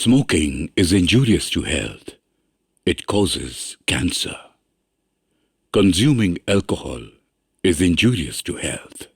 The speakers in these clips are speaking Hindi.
Smoking is injurious to health. It causes cancer. Consuming alcohol is injurious to health.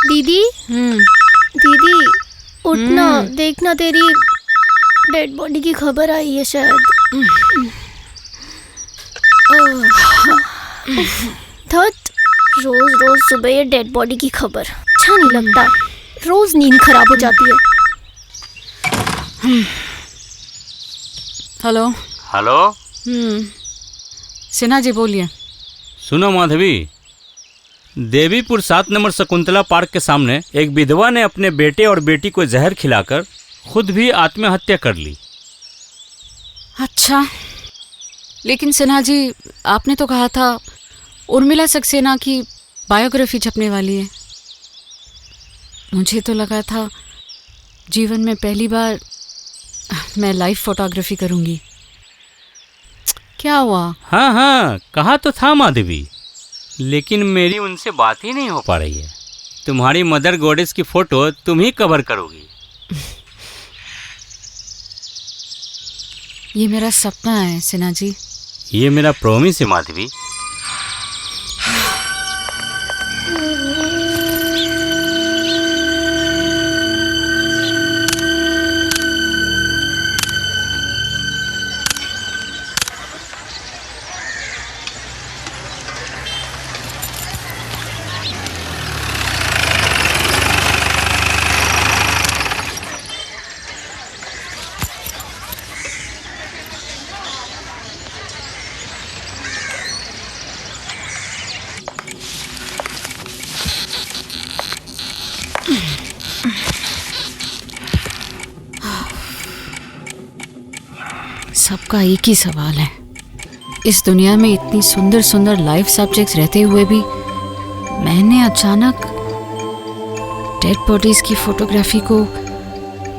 दीदी दीदी उठना, देखना तेरी डेड बॉडी की खबर आई है शायद। धत, रोज रोज सुबह ये डेड बॉडी की खबर, अच्छा नहीं लगता। रोज नींद खराब हो जाती है। Hello hello. सिन्हा जी बोलिए। सुनो माधवी, देवीपुर 7 नंबर शकुंतला पार्क के सामने एक विधवा ने अपने बेटे और बेटी को जहर खिलाकर खुद भी आत्महत्या कर ली। अच्छा, लेकिन सिन्हा जी आपने तो कहा था उर्मिला सक्सेना की बायोग्राफी छपने वाली है। मुझे तो लगा था जीवन में पहली बार मैं लाइव फोटोग्राफी करूंगी। क्या हुआ? हाँ हाँ, कहा तो था माधवी, लेकिन मेरी उनसे बात ही नहीं हो पा रही है। तुम्हारी मदर गॉडेस की फोटो तुम ही कवर करोगी। ये मेरा सपना है सिन्हा जी। ये मेरा प्रॉमिस है माधवी। सबका एक ही सवाल है, इस दुनिया में इतनी सुंदर सुंदर लाइफ सब्जेक्ट्स रहते हुए भी मैंने अचानक डेड बॉडीज की फोटोग्राफी को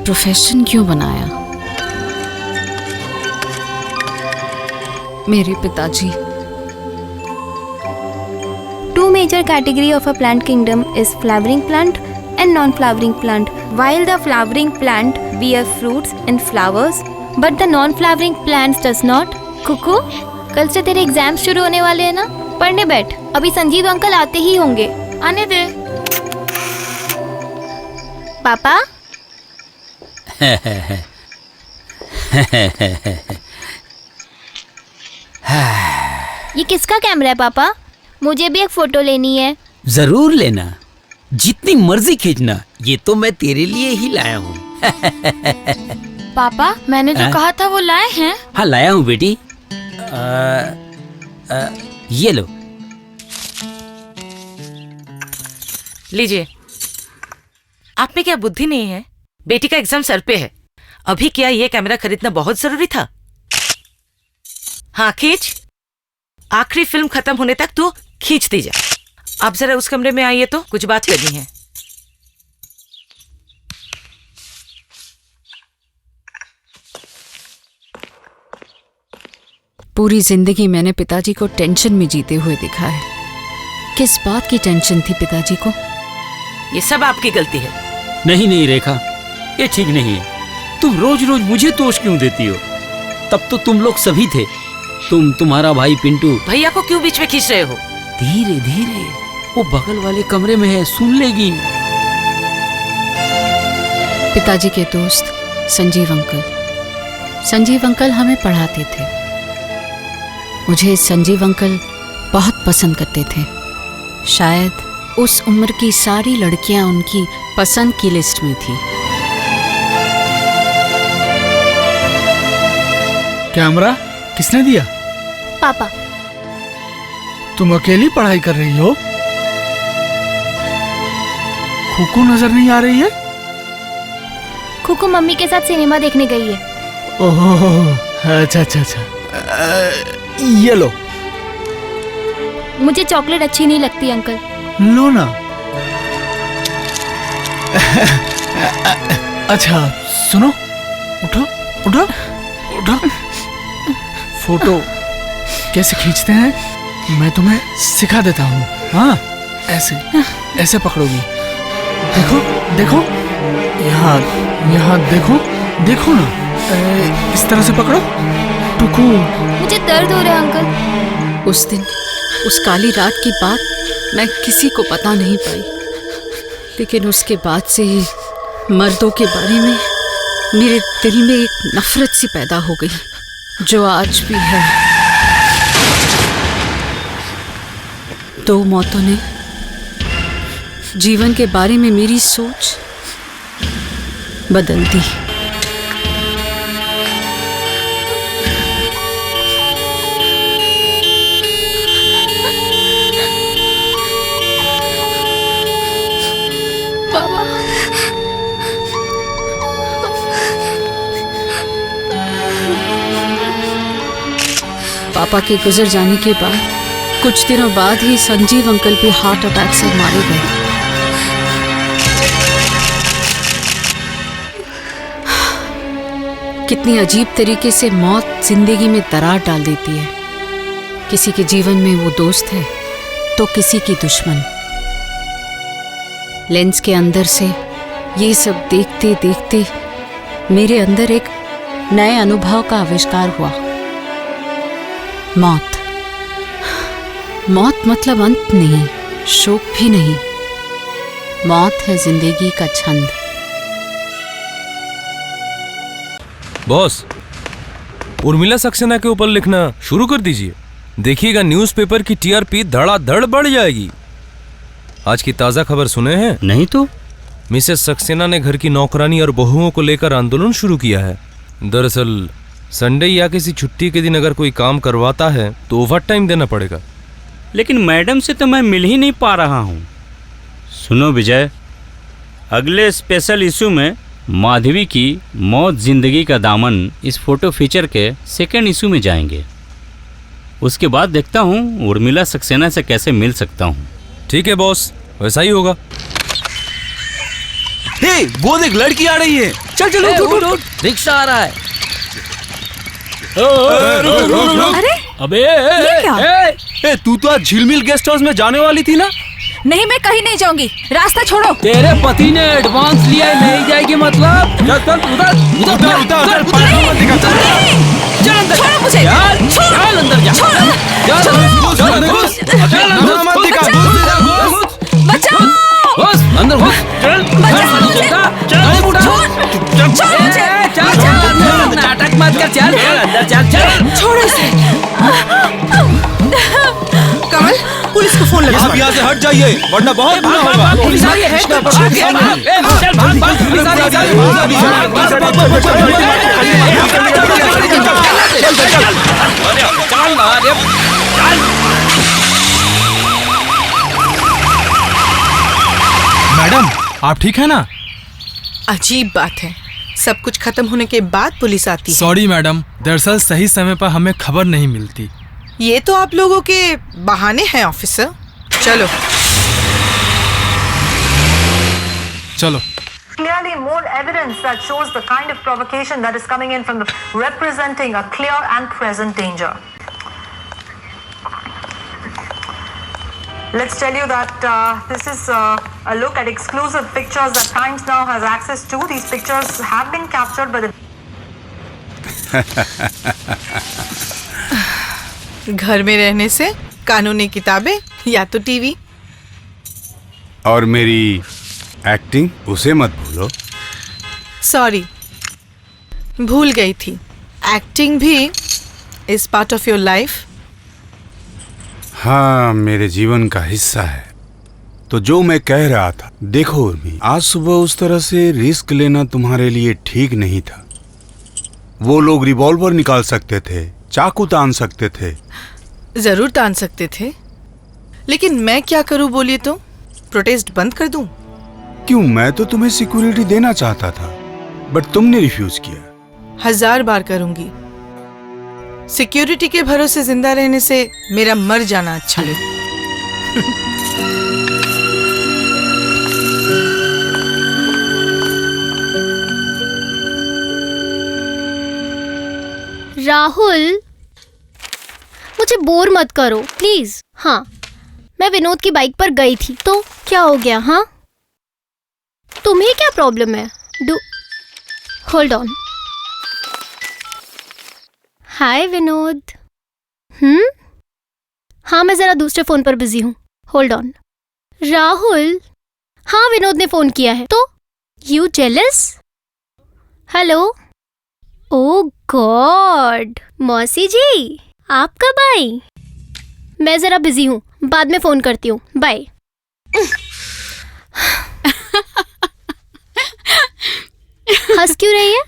प्रोफेशन क्यों बनाया? मेरे पिताजी। Two major category of a plant kingdom is flowering plant and non-flowering plant. While the flowering plant bear fruits and flowers, but the non-flowering plants does not. Kuku, कल से तेरे एग्जाम शुरू होने वाले हैं ना, पढ़ने बैठ। अभी संजीव अंकल आते ही होंगे, आने दे। पापा। ये किसका कैमरा है पापा? मुझे भी एक फोटो लेनी है। जरूर लेना, जितनी मर्जी खींचना, ये तो मैं तेरे लिए ही लाया हूँ। पापा, मैंने जो कहा था वो लाए हैं? हाँ लाया हूँ बेटी। ये लो। लीजिए। आप में क्या बुद्धि नहीं है? बेटी का एग्जाम सर पे है, अभी क्या ये कैमरा खरीदना बहुत जरूरी था? हाँ खींच, आखिरी फिल्म खत्म होने तक तू खींच दी जा। आप जरा उस कमरे में आइए तो कुछ बात करनी है। पूरी जिंदगी मैंने पिताजी को टेंशन में जीते हुए देखा है। किस बात की टेंशन थी पिताजी को? ये सब आपकी गलती है। नहीं नहीं रेखा, ये ठीक नहीं है। तुम रोज रोज मुझे दोष क्यों देती हो? तब तो तुम लोग सभी थे, तुम्हारा भाई पिंटू। भैया को क्यों बीच में खींच रहे हो? धीरे धीरे, वो बगल वाले कमरे में है, सुन लेगी। पिताजी के दोस्त संजीव अंकल। संजीव अंकल हमें पढ़ाते थे। मुझे संजीव अंकल बहुत पसंद करते थे। शायद उस उम्र की सारी लड़कियां उनकी पसंद की लिस्ट में थी। कैमरा किसने दिया? पापा। तुम अकेली पढ़ाई कर रही हो? खुकू नजर नहीं आ रही है? खुकू मम्मी के साथ सिनेमा देखने गई है। ओह, अच्छा अच्छा अच्छा। ये लो। मुझे चॉकलेट अच्छी नहीं लगती अंकल। लो ना। अच्छा सुनो, उठो उठो उठो। फोटो कैसे खींचते हैं मैं तुम्हें सिखा देता हूँ। हाँ ऐसे ऐसे पकड़ोगी। देखो देखो, यहाँ यहाँ देखो देखो ना, इस तरह से पकड़ो। टुकू। मुझे दर्द हो रहा है अंकल। उस दिन, उस काली रात की बात मैं किसी को पता नहीं पाई, लेकिन उसके बाद से ही मर्दों के बारे में मेरे दिल में एक नफरत सी पैदा हो गई, जो आज भी है। 2 मौतों ने जीवन के बारे में मेरी सोच बदल दी। पापा के गुजर जाने के बाद कुछ दिनों बाद ही संजीव अंकल भी हार्ट अटैक से मारे गए। कितनी अजीब तरीके से मौत जिंदगी में दरार डाल देती है। किसी के जीवन में वो दोस्त है तो किसी की दुश्मन। लेंस के अंदर से ये सब देखते देखते मेरे अंदर एक नए अनुभव का आविष्कार हुआ। मौत। मौत मतलब अंत नहीं, शोक भी नहीं। मौत है जिंदगी का छंद। बॉस, उर्मिला सक्सेना के ऊपर लिखना शुरू कर दीजिए। देखिएगा न्यूज़पेपर की टीआरपी धड़ाधड़ बढ़ जाएगी। आज की ताज़ा खबर सुने हैं? नहीं तो। मिसेस सक्सेना ने घर की नौकरानी और बहुओं को लेकर आंदोलन शुरू किया है। दरअसल संडे या किसी छुट्टी के दिन अगर कोई काम करवाता है तो ओवर टाइम देना पड़ेगा। लेकिन मैडम से तो मैं मिल ही नहीं पा रहा हूँ। सुनो विजय, अगले स्पेशल इशू में माधवी की मौत जिंदगी का दामन इस फोटो फीचर के सेकेंड इशू में जाएंगे। उसके बाद देखता हूँ उर्मिला सक्सेना से कैसे मिल सकता हूँ। ठीक है बॉस, वैसा ही होगा। हे, वो देख लड़की आ रही है। चल चल उठ, रिक्शा आ रहा है। अरे अबे ये क्या? तू तो आज झिलमिल गेस्ट हाउस में जाने वाली थी ना? नहीं, मैं कहीं नहीं जाऊंगी, रास्ता छोड़ो। तेरे पति ने एडवांस लिया है, नहीं जाएगी मतलब? चल चल उधर उधर उधर चल अंदर, छोड़ो मुझे, चल अंदर जा, बचाओ, बस अंदर घुस, चल नाटक मत कर, चल अंदर चल चल, छोड़ो इसे। कमल, पुलिस को फोन लगा। आप यहाँ से हट जाइए वरना बहुत बुरा होगा। मैडम आप ठीक है ना? अजीब बात है, सब कुछ खत्म होने के बाद पुलिस आती है। सॉरी मैडम, दरअसल सही समय पर हमें खबर नहीं मिलती। ये तो आप लोगों के बहाने हैं ऑफिसर। चलो चलो। Clearly more evidence that shows the kind of provocation that is coming in from the representing a clear and present danger. Let's tell you that this is a look at exclusive pictures that Times Now has access to. These pictures have been captured by the घर में रहने से कानूनी किताबें या तो टीवी। और मेरी एक्टिंग उसे मत भूलो। सॉरी, भूल गई थी। एक्टिंग भी is part of your life. हाँ, मेरे जीवन का हिस्सा है। तो जो मैं कह रहा था, देखो उर्मी, आज सुबह उस तरह से रिस्क लेना तुम्हारे लिए ठीक नहीं था। वो लोग रिवॉल्वर निकाल सकते थे, चाकू तान सकते थे। जरूर तान सकते थे, लेकिन मैं क्या करूं बोलिए तो? प्रोटेस्ट बंद कर दूं? क्यों? मैं तो तुम्हें सिक्योरिटी देना चाहता था, बट तुमने रिफ्यूज किया। 1000 बार करूंगी। सिक्योरिटी के भरोसे जिंदा रहने से मेरा मर जाना अच्छा है। राहुल, मुझे बोर मत करो प्लीज। हाँ, मैं विनोद की बाइक पर गई थी तो क्या हो गया? हाँ, तुम्हें क्या प्रॉब्लम है? Hold on. हाय विनोद। हाँ, मैं जरा दूसरे फोन पर बिजी हूँ। Hold on. राहुल, हाँ विनोद ने फोन किया है। तो you jealous? Hello. Oh god, मौसी जी आप कब आई? मैं जरा बिजी हूँ, बाद में फोन करती हूँ। बाय। हंस क्यों रही है?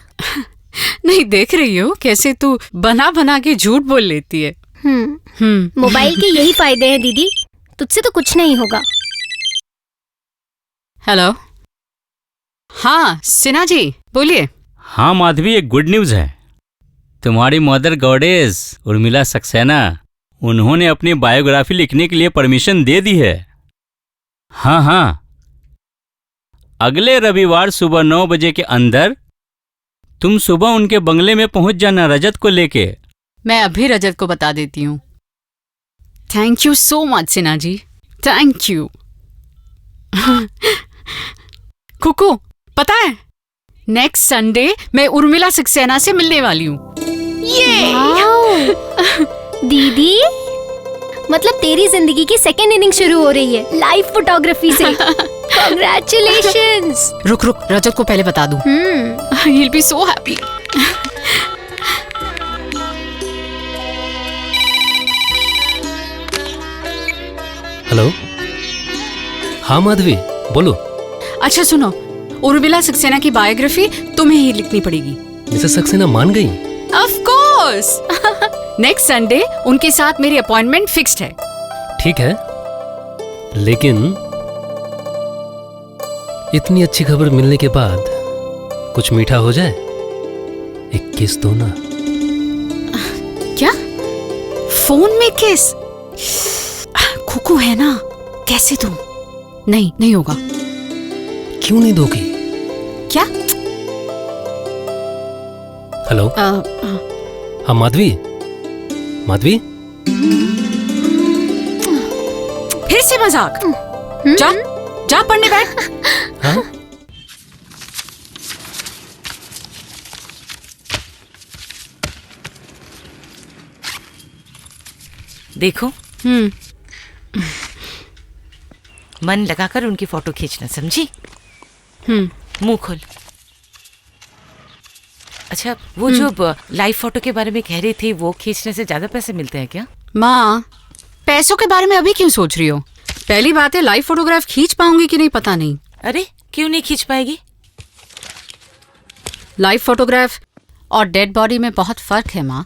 नहीं, देख रही हो कैसे तू बना बना के झूठ बोल लेती है। मोबाइल के यही फायदे हैं दीदी, तुझसे तो कुछ नहीं होगा। हेलो। हाँ सिन्हा जी बोलिए। हाँ माधवी, एक गुड न्यूज़ है। तुम्हारी मदर गॉडेस उर्मिला सक्सेना, उन्होंने अपनी बायोग्राफी लिखने के लिए परमिशन दे दी है। हाँ हाँ, अगले रविवार सुबह 9 बजे के अंदर तुम सुबह उनके बंगले में पहुंच जाना रजत को लेके। मैं अभी रजत को बता देती हूँ। Thank you so much Sinha ji, thank you. Kuku, पता है नेक्स्ट संडे मैं उर्मिला सक्सेना से मिलने वाली हूँ। ये दीदी, मतलब तेरी जिंदगी की सेकेंड इनिंग शुरू हो रही है लाइव फोटोग्राफी से। कांग्रेचुलेशंस। रुक रुक, रजत को पहले बता दूं। He'll be so happy. Hello. हाँ माधवी बोलो। अच्छा सुनो, उर्मिला सक्सेना की बायोग्राफी तुम्हें ही लिखनी पड़ेगी। मिसेस सक्सेना मान गई? Of course. नेक्स्ट संडे उनके साथ मेरी अपॉइंटमेंट फिक्स्ड है। ठीक है, लेकिन इतनी अच्छी खबर मिलने के बाद कुछ मीठा हो जाए। एक किस दो ना। क्या? फोन में किस? कुकू है ना, कैसे दूं? नहीं, नहीं होगा। क्यों नहीं दोगी? क्या? हेलो। हाँ माधवी, माधवी फिर से मजाक? जा जा पढ़ने बैठ। हाँ? देखो, मन लगाकर उनकी फोटो खींचना, समझी? मुंह खोल। अच्छा, वो जो लाइव फोटो के बारे में कह रही थी, वो खींचने से ज्यादा पैसे मिलते हैं क्या? माँ, पैसों के बारे में अभी क्यों सोच रही हो? पहली बात है, लाइव फोटोग्राफ खींच पाऊंगी कि नहीं पता नहीं। अरे क्यों नहीं खींच पाएगी? लाइव फोटोग्राफ और डेड बॉडी में बहुत फर्क है माँ।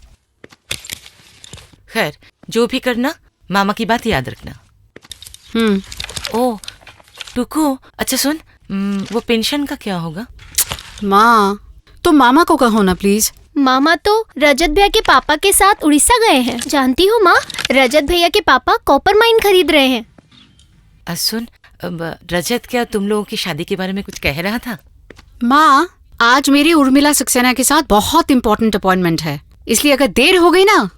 खैर, जो भी करना मामा की बात याद रखना। ओ टुकू, अच्छा सुन, वो पेंशन का क्या होगा? माँ, तो मामा को कहो ना प्लीज। मामा तो रजत भैया के पापा के साथ उड़ीसा गए हैं। जानती हो माँ, रजत भैया के पापा कॉपर माइन खरीद रहे हैं। सुन, रजत क्या तुम लोगों की शादी के बारे में कुछ कह रहा था? माँ, आज मेरी उर्मिला सक्सेना के साथ बहुत इंपॉर्टेंट अपॉइंटमेंट है, इसलिए अगर देर हो गई ना,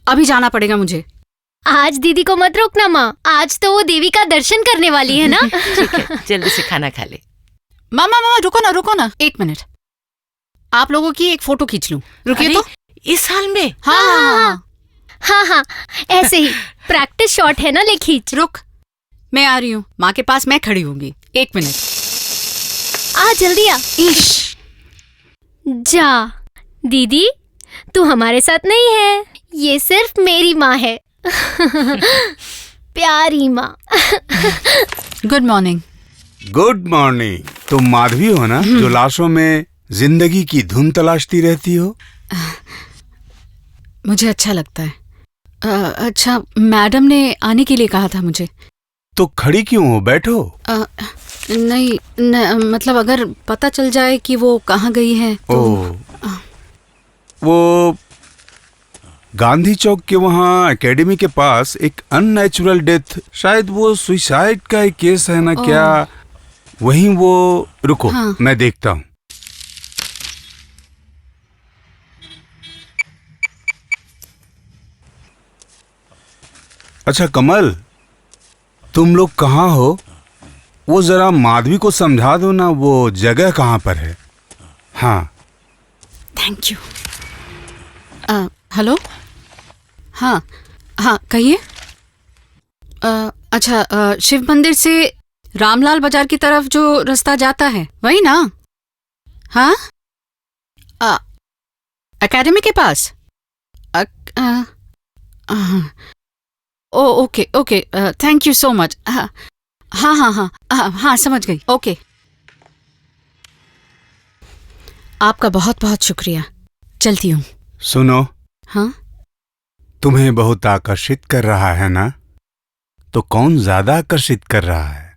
अभी जाना पड़ेगा मुझे। आज दीदी को मत रोकना माँ, आज तो वो देवी का दर्शन करने वाली है ना। ठीक है, जल्दी से खाना खा ले। मामा रुको ना 1 मिनट, आप लोगों की एक फोटो खींच लूं। रुकिए तो। इस हाल में? हाँ, ऐसे ही प्रैक्टिस शॉट है ना, ले खींच। रुक, मैं आ रही हूँ, माँ के पास मैं खड़ी होंगी। 1 मिनट। आ जल्दी आ। जा दीदी, तू हमारे साथ नहीं है, ये सिर्फ मेरी माँ है। प्यारी माँ। Good morning. Good morning. तुम माधवी हो ना, जो लाशों में जिंदगी की धुन तलाशती रहती हो? मुझे अच्छा लगता है। अच्छा, मैडम ने आने के लिए कहा था मुझे। तो खड़ी क्यों हो, बैठो। नहीं मतलब अगर पता चल जाए कि वो कहाँ गई है तो। वो गांधी चौक के वहाँ एकेडमी के पास एक अननेचुरल डेथ, शायद वो सुसाइड का एक केस है ना क्या? वहीं वो। रुको, हाँ। मैं देखता हूँ। अच्छा कमल, तुम लोग कहाँ हो? वो जरा माधवी को समझा दो ना, वो जगह कहाँ पर है। हाँ थैंक यू। हेलो। हाँ कहिए। अच्छा, शिव मंदिर से रामलाल बाजार की तरफ जो रास्ता जाता है वही ना? हाँ, एकेडमी के पास। Okay, thank you so much. हाँ समझ गई। ओके, आपका बहुत बहुत शुक्रिया, चलती हूँ। सुनो। हाँ? तुम्हें बहुत आकर्षित कर रहा है ना? तो कौन ज्यादा आकर्षित कर रहा है,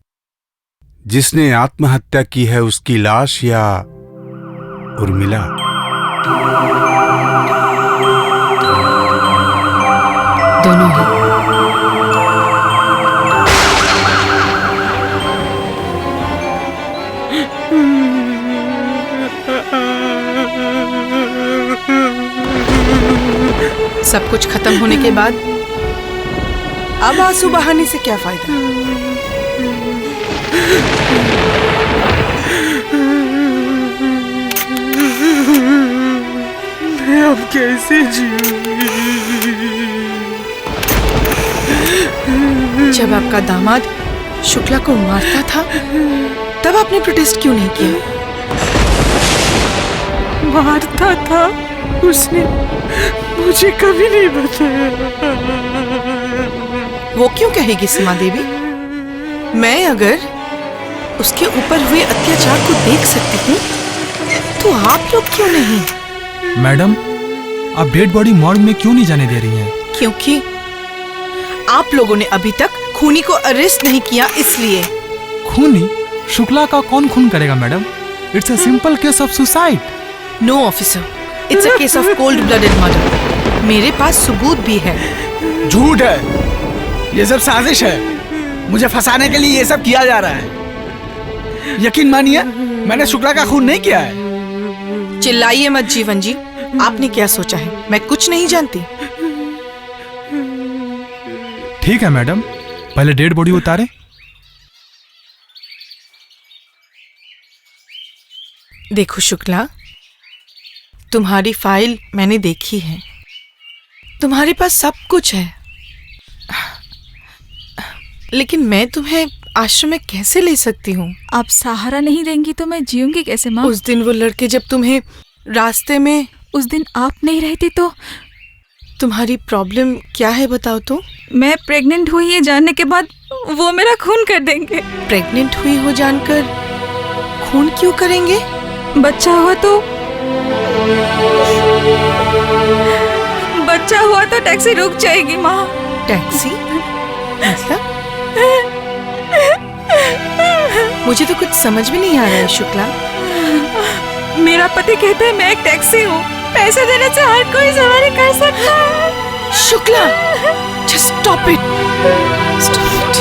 जिसने आत्महत्या की है उसकी लाश या उर्मिला? दोनों ही। सब कुछ खत्म होने के बाद अब आंसू बहाने से क्या फायदा? मैं अब कैसे जीऊंगी? जब आपका दामाद शुक्ला को मारता था तब आपने प्रोटेस्ट क्यों नहीं किया? मारता था उसने, मुझे कभी नहीं बताया। वो क्यों कहेगी सीमा देवी? मैं अगर उसके ऊपर हुए अत्याचार को देख सकती हूँ तो आप लोग क्यों नहीं? मैडम, आप डेड बॉडी मॉर्ग में क्यों नहीं जाने दे रही हैं? क्योंकि आप लोगों ने अभी तक खूनी को अरेस्ट नहीं किया, इसलिए। खूनी? शुक्ला का कौन खून करेगा madam? It's a simple case of suicide. No officer, it's a case of cold blooded murder. मेरे पास सबूत भी है। झूठ है, ये सब साजिश है। मुझे फंसाने के लिए ये सब किया जा रहा है। यकीन मानिए, मैंने शुक्ला का खून नहीं किया है। चिल्लाइए मत जीवन जी, आपने क्या सोचा है मैं कुछ नहीं जानती? ठीक है मैडम, पहले डेड बॉडी उतारे। देखो शुक्ला, तुम्हारी फाइल मैंने देखी है, तुम्हारे पास सब कुछ है, लेकिन मैं तुम्हें आश्रम में कैसे ले सकती हूँ? आप सहारा नहीं देंगी तो मैं जीऊंगी कैसे माँ? उस दिन वो लड़के जब तुम्हें रास्ते में, उस दिन आप नहीं रहती तो। तुम्हारी प्रॉब्लम क्या है बताओ तो? मैं प्रेग्नेंट हुई ये जानने के बाद वो मेरा खून कर देंगे। प्रेग्नेंट हुई हो जानकर खून क्यों करेंगे? बच्चा हुआ तो टैक्सी रुक जाएगी माँ। टैक्सी? मतलब? मुझे तो कुछ समझ में नहीं आ रहा है शुक्ला। मेरा पति कहता है मैं एक टैक्सी हूँ, पैसे देने से हर कोई सवारी कर सकता है। Shukla, just stop it. Stop it.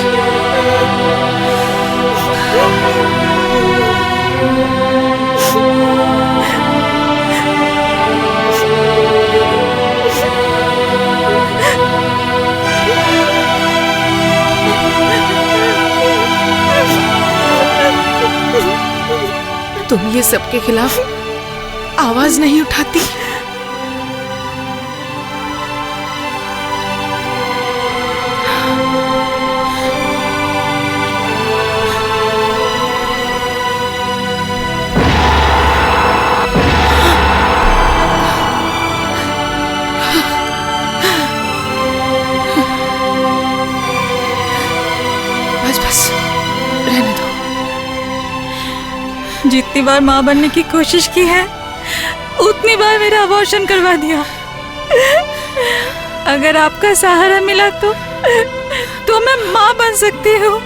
तुम ये सबके खिलाफ आवाज नहीं उठाती? बस रहने दो। जितनी बार माँ बनने की कोशिश की है उतनी बार मेरा अबॉर्शन करवा दिया। अगर आपका सहारा मिला तो मैं माँ बन सकती हूँ।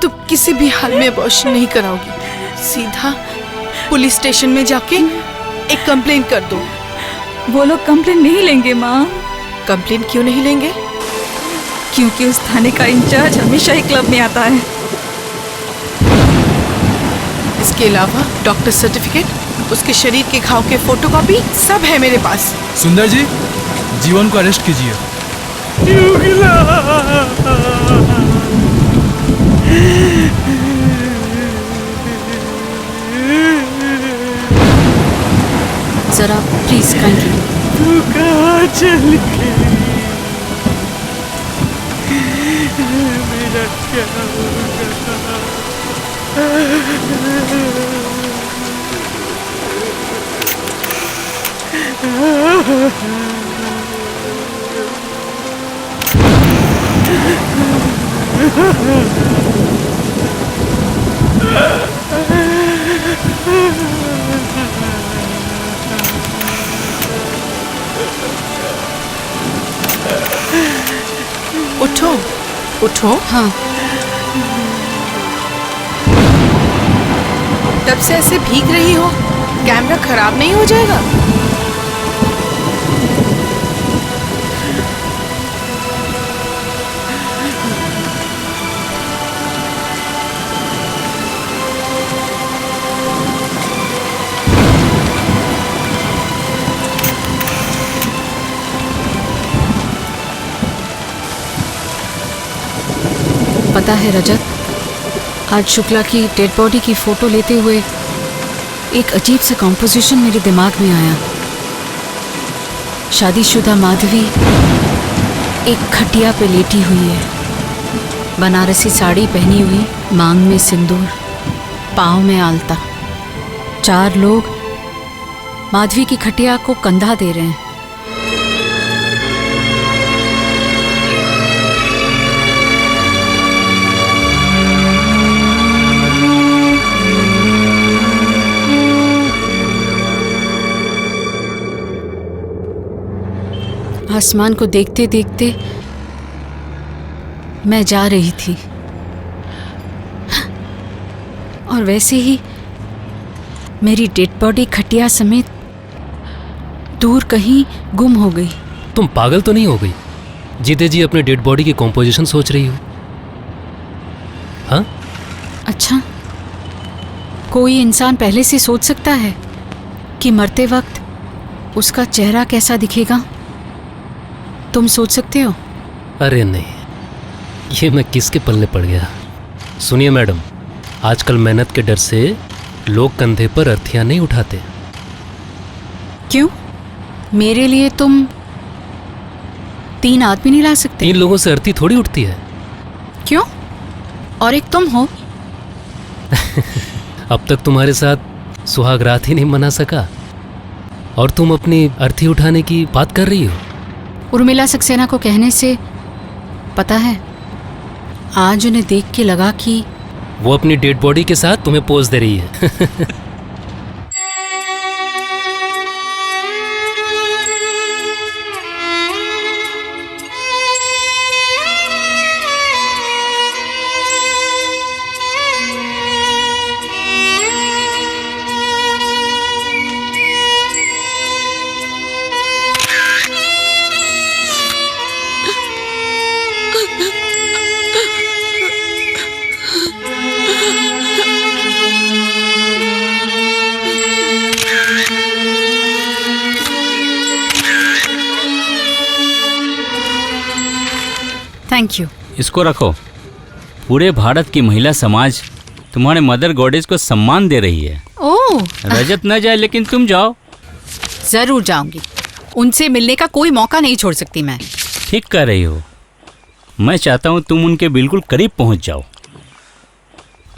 तुम किसी भी हाल में अबॉर्शन नहीं कराओगी। सीधा पुलिस स्टेशन में जाके एक कंप्लेन कर दो। वो लोग कंप्लेन नहीं लेंगे माँ। कंप्लेन क्यों नहीं लेंगे? क्योंकि उस थाने का इंचार्ज हमेशा ही क्लब में आता है। इसके अलावा डॉक्टर सर्टिफिकेट, उसके शरीर के घाव के फोटोकॉपी सब है मेरे पास। सुंदर जी, जीवन को अरेस्ट कीजिए। जरा प्लीज काइंडली। तू कहाँ चली गई? मेरा क्या होगा? उठो, उठो। हाँ। तब से ऐसे भीग रही हो, कैमरा खराब नहीं हो जाएगा? पता है रजत, आज शुक्ला की डेड बॉडी की फोटो लेते हुए एक अजीब सा कॉम्पोजिशन मेरे दिमाग में आया। शादीशुदा माधवी एक खटिया पे लेटी हुई है, बनारसी साड़ी पहनी हुई, मांग में सिंदूर, पाँव में आलता। 4 लोग माधवी की खटिया को कंधा दे रहे हैं। आसमान को देखते देखते मैं जा रही थी और वैसे ही मेरी डेड बॉडी खटिया समेत दूर कहीं गुम हो गई। तुम पागल तो नहीं हो गई? जीते जी अपने डेड बॉडी की कॉम्पोजिशन सोच रही हो? हाँ? अच्छा, कोई इंसान पहले से सोच सकता है कि मरते वक्त उसका चेहरा कैसा दिखेगा? तुम सोच सकते हो? अरे नहीं, ये मैं किसके पल्ले पड़ गया। सुनिए मैडम, आजकल मेहनत के डर से लोग कंधे पर अर्थियां नहीं उठाते। क्यों? मेरे लिए तुम 3 आदमी नहीं ला सकते? 3 लोगों से अर्थी थोड़ी उठती है। क्यों? और एक तुम हो। अब तक तुम्हारे साथ सुहाग रात ही नहीं मना सका और तुम अपनी अर्थी उठाने की बात कर रही हो। उर्मिला सक्सेना को कहने से पता है, आज उन्हें देख के लगा कि वो अपनी डेड बॉडी के साथ तुम्हें पोज दे रही है। Thank you. इसको रखो। पूरे भारत की महिला समाज तुम्हारे मदर गॉडेस को सम्मान दे रही है। ओह, रजत न जाए लेकिन तुम जाओ। जरूर जाऊंगी। उनसे मिलने का कोई मौका नहीं छोड़ सकती मैं। ठीक कह रही हो। मैं चाहता हूँ तुम उनके बिल्कुल करीब पहुँच जाओ।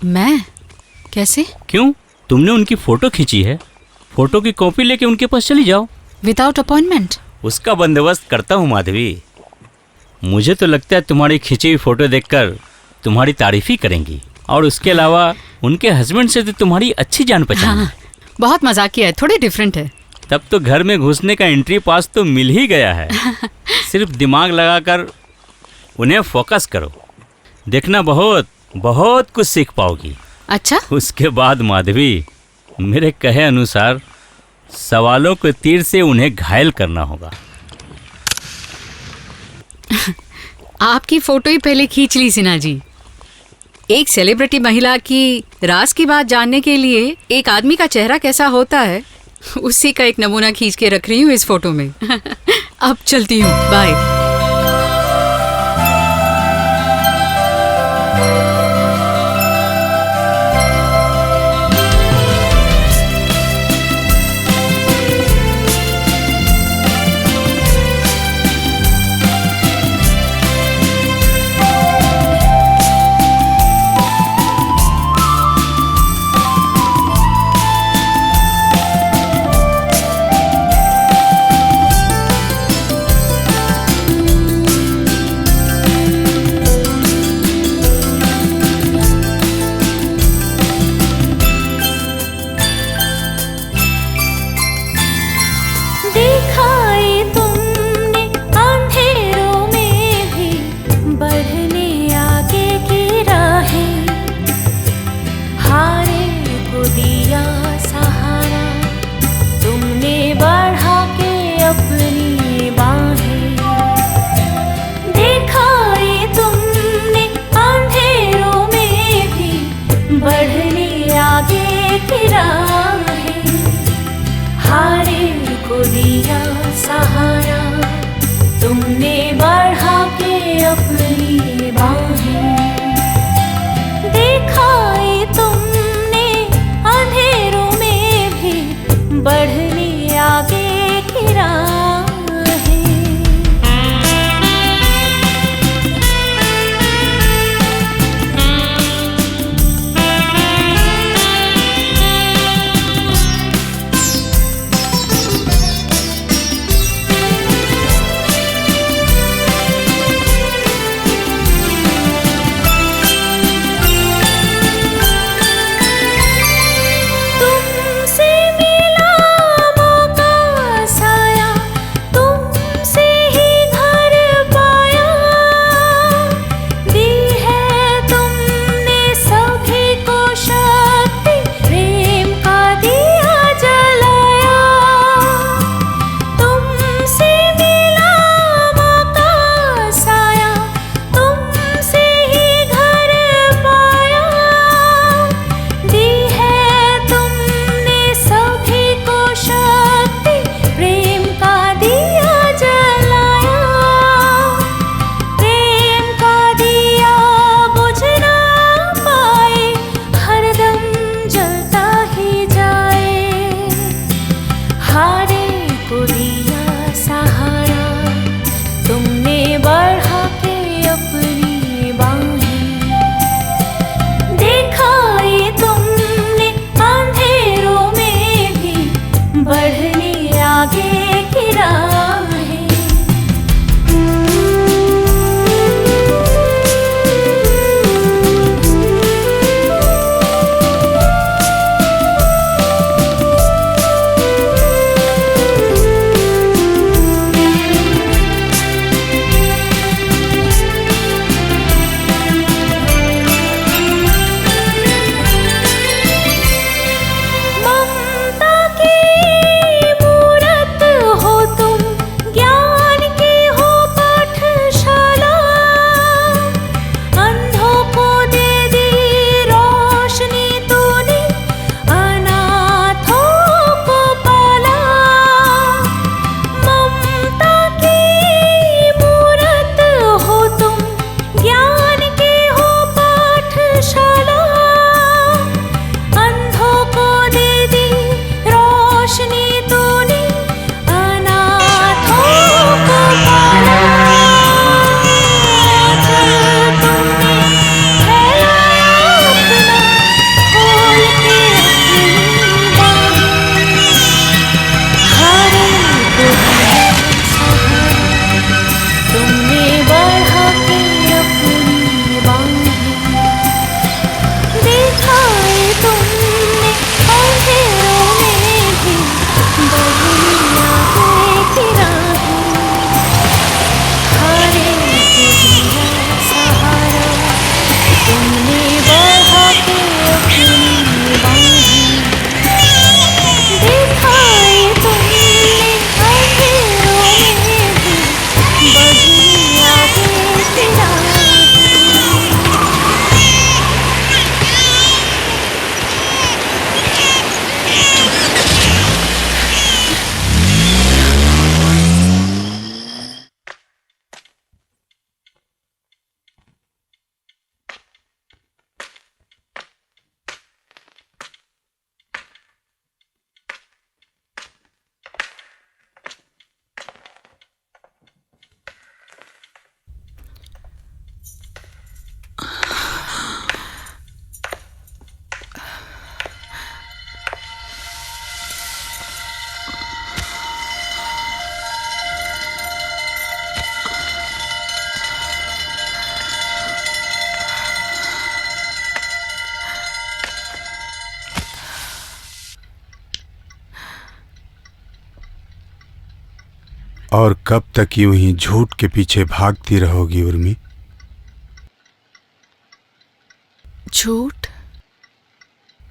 मैं? कैसे? क्यों? तुमने उनकी फोटो खींची है, फोटो की कॉपी लेके उनके पास चली जाओ। Without appointment? उसका बंदोबस्त करता हूँ माधवी। मुझे तो लगता है तुम्हारी खींची हुई फोटो देखकर तुम्हारी तारीफ ही करेंगी, और उसके अलावा उनके हस्बैंड से तो तुम्हारी अच्छी जान पहचान है। बहुत मजाकिया है, थोड़े डिफरेंट है। तब तो घर में घुसने का एंट्री पास तो मिल ही गया है। सिर्फ दिमाग लगाकर उन्हें फोकस करो, देखना बहुत बहुत कुछ सीख पाओगी। अच्छा? उसके बाद माधवी, मेरे कहे अनुसार सवालों के तीर से उन्हें घायल करना होगा। आपकी फोटो ही पहले खींच ली सिन्हा जी। एक सेलिब्रिटी महिला की राज की बात जानने के लिए एक आदमी का चेहरा कैसा होता है, उसी का एक नमूना खींच के रख रही हूँ इस फोटो में। अब चलती हूँ, बाय। और कब तक यूं ही झूठ के पीछे भागती रहोगी उर्मी? झूठ?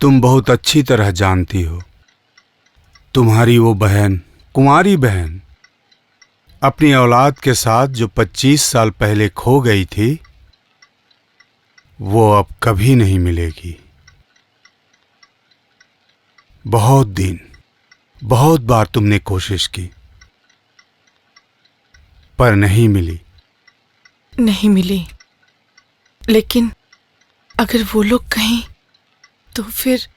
तुम बहुत अच्छी तरह जानती हो, तुम्हारी वो बहन, कुंवारी बहन, अपनी औलाद के साथ जो 25 साल पहले खो गई थी, वो अब कभी नहीं मिलेगी। बहुत दिन, बहुत बार तुमने कोशिश की, पर नहीं मिली। नहीं मिली, लेकिन अगर वो लोग कहीं तो फिर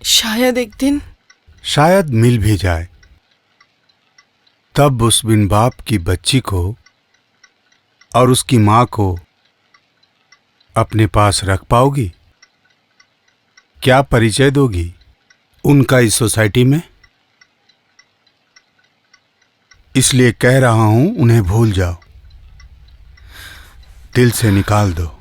शायद एक दिन, शायद मिल भी जाए। तब उस बिन बाप की बच्ची को और उसकी मां को अपने पास रख पाओगी? क्या परिचय दोगी उनका इस सोसाइटी में? इसलिए कह रहा हूं, उन्हें भूल जाओ, दिल से निकाल दो।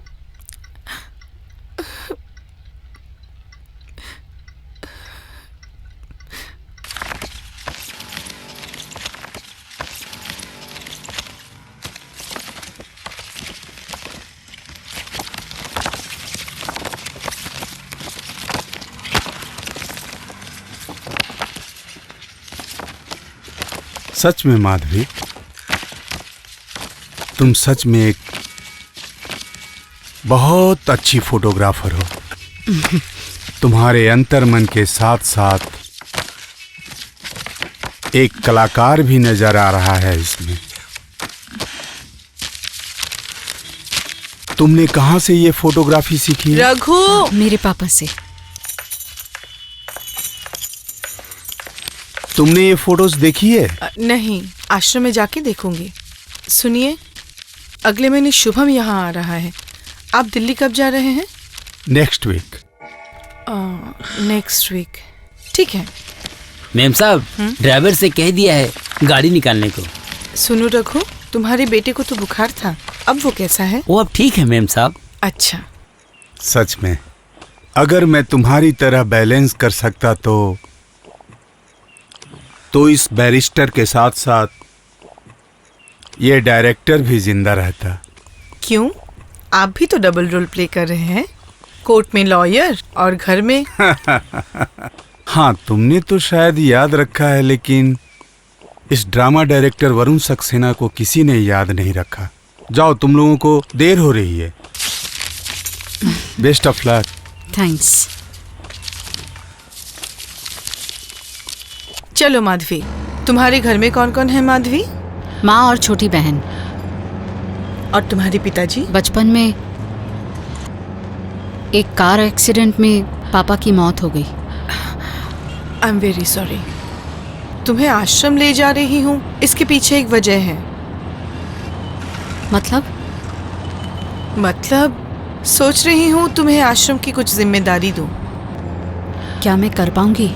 सच में माधवी, तुम सच में एक बहुत अच्छी फोटोग्राफर हो। तुम्हारे अंतर्मन के साथ साथ एक कलाकार भी नजर आ रहा है इसमें। तुमने कहां से ये फोटोग्राफी सीखी है? रघु, मेरे पापा से। तुमने ये फोटोज देखी है? नहीं, आश्रम में जाके देखूंगी। सुनिए, अगले महीने शुभम यहाँ आ रहा है। आप दिल्ली कब जा रहे हैं? Next week. नेक्स्ट वीक, ठीक है। मैम साहब, ड्राइवर से कह दिया है गाड़ी निकालने को। सुनो रघु, तुम्हारे बेटे को तो बुखार था, अब वो कैसा है? वो अब ठीक है मैम साहब। अच्छा। सच में, अगर मैं तुम्हारी तरह बैलेंस कर सकता तो इस बैरिस्टर के साथ साथ ये डायरेक्टर भी जिंदा रहता। क्यों? आप भी तो डबल रोल प्ले कर रहे हैं, कोर्ट में लॉयर और घर में। हाँ, तुमने तो शायद याद रखा है, लेकिन इस ड्रामा डायरेक्टर वरुण सक्सेना को किसी ने याद नहीं रखा। जाओ, तुम लोगों को देर हो रही है। Best of luck. थैंक्स। चलो माधवी, तुम्हारे घर में कौन कौन है माधवी? माँ और छोटी बहन। और तुम्हारे पिताजी? बचपन में एक कार एक्सीडेंट में पापा की मौत हो गई। I am very sorry. तुम्हें आश्रम ले जा रही हूँ, इसके पीछे एक वजह है। मतलब सोच रही हूँ तुम्हें आश्रम की कुछ जिम्मेदारी दूँ। क्या मैं कर पाऊंगी?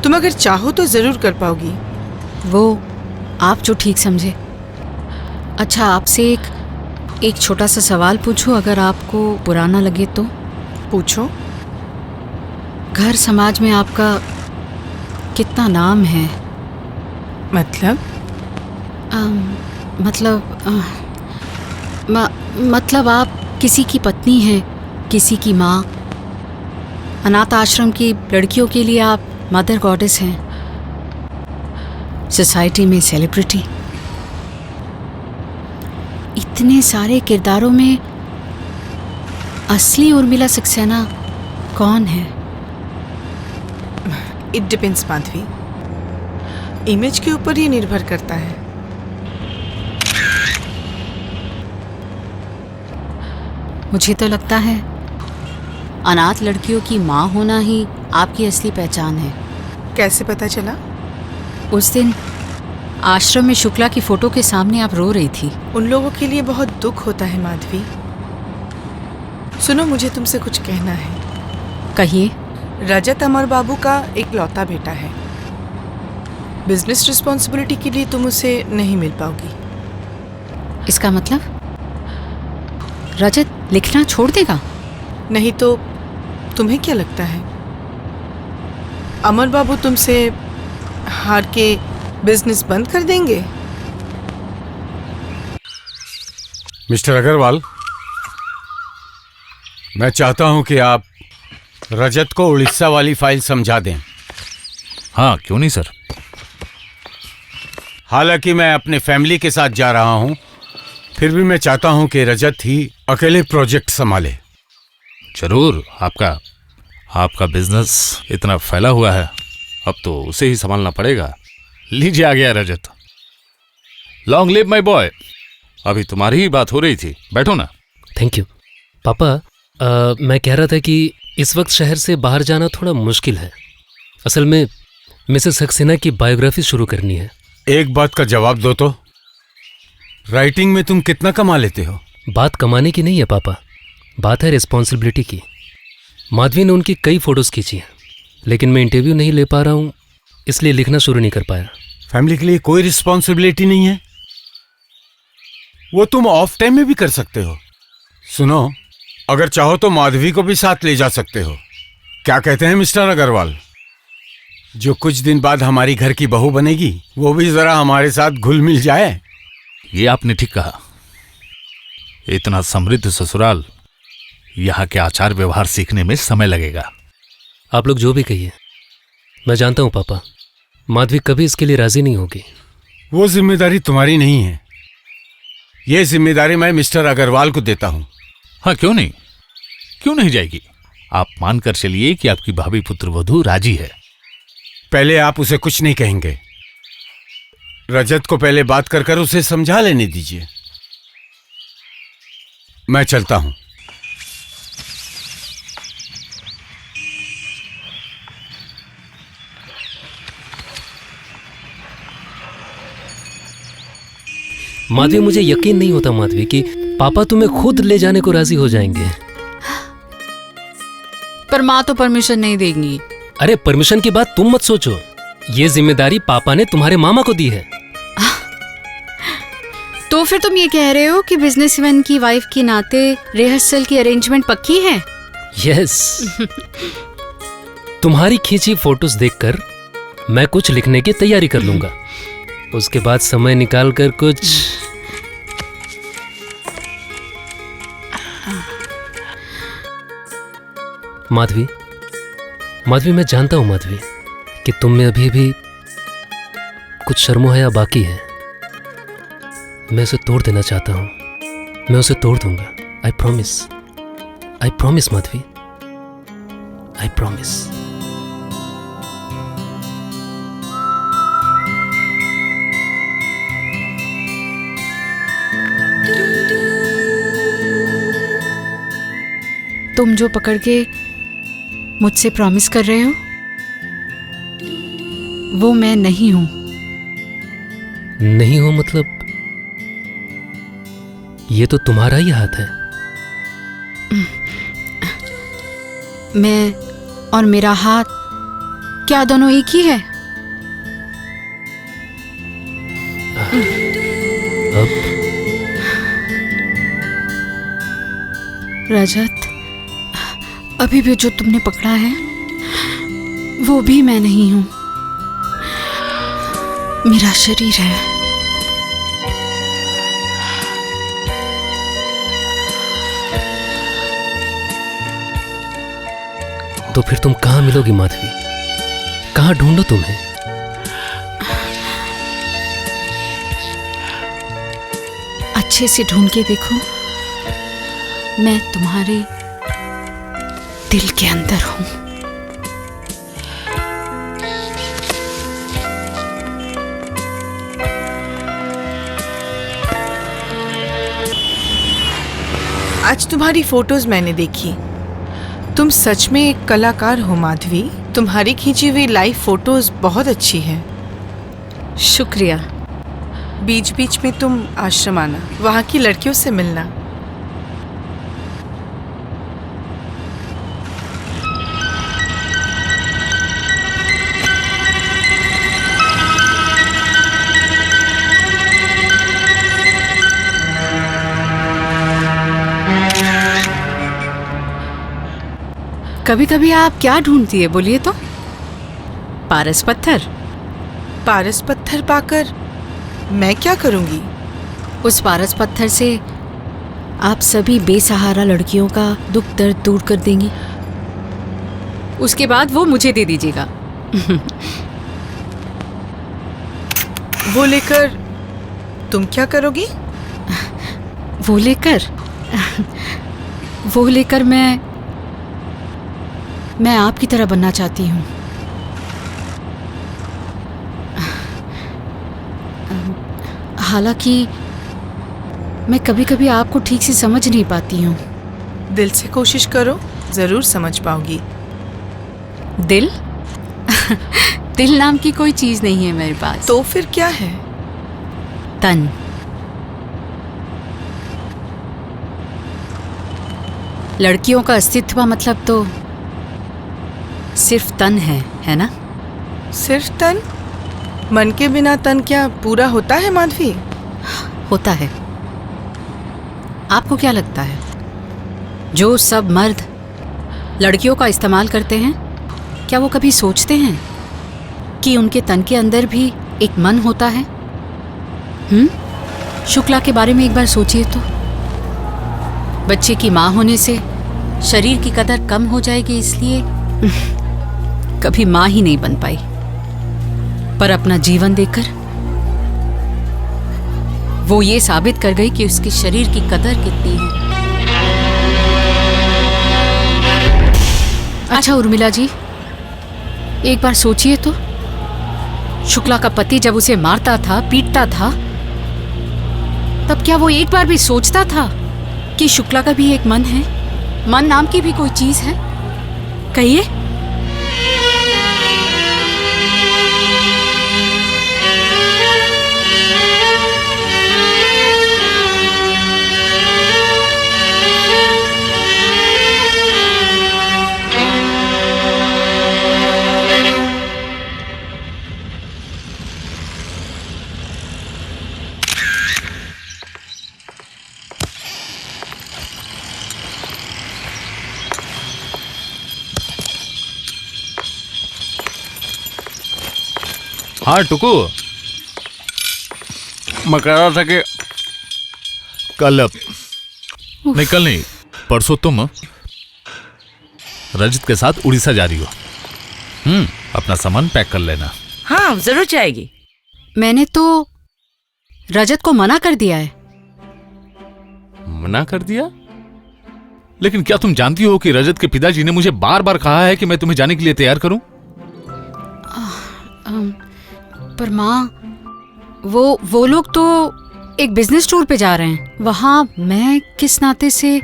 तुम अगर चाहो तो जरूर कर पाओगी। वो आप जो ठीक समझे। अच्छा, आपसे एक छोटा सा सवाल पूछूं, अगर आपको बुरा ना लगे तो? पूछो। घर समाज में आपका कितना नाम है? मतलब आप किसी की पत्नी हैं, किसी की माँ। अनाथ आश्रम की लड़कियों के लिए आप मदर गॉडेस हैं, सोसाइटी में सेलिब्रिटी। इतने सारे किरदारों में असली उर्मिला सक्सेना कौन है? इट डिपेंड्स माधवी, इमेज के ऊपर ही निर्भर करता है। मुझे तो लगता है अनाथ लड़कियों की माँ होना ही आपकी असली पहचान है। कैसे पता चला? उस दिन आश्रम में शुक्ला की फोटो के सामने आप रो रही थी। उन लोगों के लिए बहुत दुख होता है माधवी। सुनो, मुझे तुमसे कुछ कहना है। कहिए। रजत अमर बाबू का एक लौता बेटा है। बिजनेस रिस्पॉन्सिबिलिटी के लिए तुम उसे नहीं मिल पाओगी। इसका मतलब रजत लिखना छोड़ देगा? नहीं तो तुम्हें क्या लगता है अमर बाबू तुमसे हार के बिजनेस बंद कर देंगे? मिस्टर अग्रवाल, मैं चाहता हूं कि आप रजत को उड़ीसा वाली फाइल समझा दें। हाँ, क्यों नहीं सर। हालांकि मैं अपने फैमिली के साथ जा रहा हूं, फिर भी मैं चाहता हूं कि रजत ही अकेले प्रोजेक्ट संभाले। जरूर। आपका बिजनेस इतना फैला हुआ है, अब तो उसे ही संभालना पड़ेगा। लीजिए, आ गया Rajat. Long live my boy. अभी तुम्हारी ही बात हो रही थी, बैठो ना। Thank you. पापा, मैं कह रहा था कि इस वक्त शहर से बाहर जाना थोड़ा मुश्किल है। असल में मिसेस सक्सेना की बायोग्राफी शुरू करनी है। एक बात का जवाब दो तो, राइटिंग में तुम कितना कमा लेते हो? बात कमाने की नहीं है पापा, बात है रिस्पॉन्सिबिलिटी की। माधवी ने उनकी कई फोटोज खींची हैं, लेकिन मैं इंटरव्यू नहीं ले पा रहा हूँ, इसलिए लिखना शुरू नहीं कर पाया। फैमिली के लिए कोई रिस्पॉन्सिबिलिटी नहीं है? वो तुम ऑफ टाइम में भी कर सकते हो। सुनो, अगर चाहो तो माधवी को भी साथ ले जा सकते हो। क्या कहते हैं मिस्टर अग्रवाल? जो कुछ दिन बाद हमारी घर की बहू बनेगी, वो भी जरा हमारे साथ घुल मिल जाए। ये आपने ठीक कहा। इतना समृद्ध ससुराल, यहाँ के आचार व्यवहार सीखने में समय लगेगा। आप लोग जो भी कहिए, मैं जानता हूँ पापा, माधवी कभी इसके लिए राजी नहीं होगी। वो जिम्मेदारी तुम्हारी नहीं है, ये जिम्मेदारी मैं मिस्टर अग्रवाल को देता हूँ। हाँ, क्यों नहीं जाएगी। आप मानकर चलिए कि आपकी भाभी पुत्रवधू राजी है। पहले आप उसे कुछ नहीं कहेंगे। रजत को पहले बात कर उसे समझा लेने दीजिए। मैं चलता हूं। माधवी, मुझे यकीन नहीं होता माधवी कि पापा तुम्हें खुद ले जाने को राजी हो जाएंगे। पर माँ तो परमिशन नहीं देंगी। अरे परमिशन की बात तुम मत सोचो, ये जिम्मेदारी पापा ने तुम्हारे मामा को दी है। तो फिर तुम ये कह रहे हो कि बिजनेसमैन की वाइफ की नाते रिहर्सल की अरेंजमेंट पक्की है? यस। तुम्हारी खींची फोटोज देखकर मैं कुछ लिखने की तैयारी कर लूंगा, उसके बाद समय निकालकर कुछ माधवी, मैं जानता हूं माधवी कि तुम में अभी भी कुछ शर्मो हया बाकी है। मैं उसे तोड़ देना चाहता हूं, मैं उसे तोड़ दूंगा। I promise Madhavi, I promise. तुम जो पकड़ के मुझसे प्रॉमिस कर रहे हो, वो मैं नहीं हूं। नहीं हो मतलब? ये तो तुम्हारा ही हाथ है। मैं और मेरा हाथ क्या दोनों एक ही है? अब रजत, अभी भी जो तुमने पकड़ा है वो भी मैं नहीं हूं, मेरा शरीर है। तो फिर तुम कहां मिलोगी माधवी? कहां ढूंढो तुम्हें? अच्छे से ढूंढ के देखो, मैं तुम्हारे दिल के अंदर हूं। आज तुम्हारी फोटोज मैंने देखी। तुम सच में एक कलाकार हो माधवी। तुम्हारी खींची हुई लाइव फोटोज बहुत अच्छी है। शुक्रिया। बीच बीच में तुम आश्रम आना, वहाँ की लड़कियों से मिलना। कभी कभी आप क्या ढूंढती है, बोलिए तो? पारस पत्थर? पारस पत्थर पाकर मैं क्या करूंगी? उस पारस पत्थर से आप सभी बेसहारा लड़कियों का दुख दर्द दूर कर देंगी। उसके बाद वो मुझे दे दीजिएगा। वो लेकर तुम क्या करोगी? वो लेकर मैं आपकी तरह बनना चाहती हूँ। हालांकि मैं कभी कभी आपको ठीक से समझ नहीं पाती हूँ। दिल से कोशिश करो, जरूर समझ पाओगी। दिल? दिल नाम की कोई चीज नहीं है मेरे पास। तो फिर क्या है? तन। लड़कियों का अस्तित्व मतलब तो सिर्फ तन है ना? सिर्फ तन? मन के बिना तन क्या पूरा होता है माधवी? होता है। आपको क्या लगता है जो सब मर्द लड़कियों का इस्तेमाल करते हैं, क्या वो कभी सोचते हैं कि उनके तन के अंदर भी एक मन होता है? शुक्ला के बारे में एक बार सोचिए तो। बच्चे की माँ होने से शरीर की कदर कम हो जाएगी, इसलिए कभी माँ ही नहीं बन पाई, पर अपना जीवन देकर वो ये साबित कर गई कि उसके शरीर की कदर कितनी है। अच्छा उर्मिला जी, एक बार सोचिए तो, शुक्ला का पति जब उसे मारता था, पीटता था, तब क्या वो एक बार भी सोचता था कि शुक्ला का भी एक मन है, मन नाम की भी कोई चीज है? कहिए। हाँ टुकू, मैं कह रहा था कि कल नहीं, कल नहीं, परसों तुम रजत के साथ उड़ीसा जा रही हो। अपना सामान पैक कर लेना। हाँ जरूर जाएगी। मैंने तो रजत को मना कर दिया है। मना कर दिया? लेकिन क्या तुम जानती हो कि रजत के पिताजी ने मुझे बार बार कहा है कि मैं तुम्हें जाने के लिए तैयार करूं? पर माँ, वो लोग तो एक बिजनेस टूर पे जा रहे हैं। वहाँ मैं किस नाते से?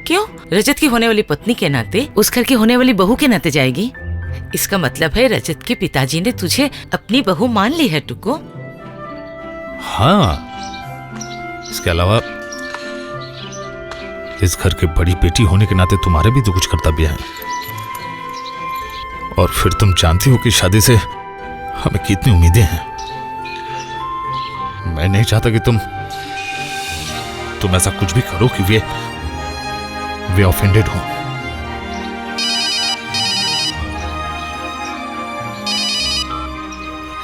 क्यों? रजत की होने वाली पत्नी के नाते, उस घर की होने वाली बहू के नाते जाएगी। इसका मतलब है रजत के पिताजी ने तुझे अपनी बहू मान ली है टुकू। हाँ, इसके अलावा इस घर की बड़ी बेटी होने के नाते तुम्हारे भी तो कुछ कर्तव्य है। और फिर तुम जानती हो कि शादी से हमें कितनी उम्मीदें हैं। मैं नहीं चाहता कि तुम ऐसा कुछ भी करो कि वे ऑफेंडेड हो।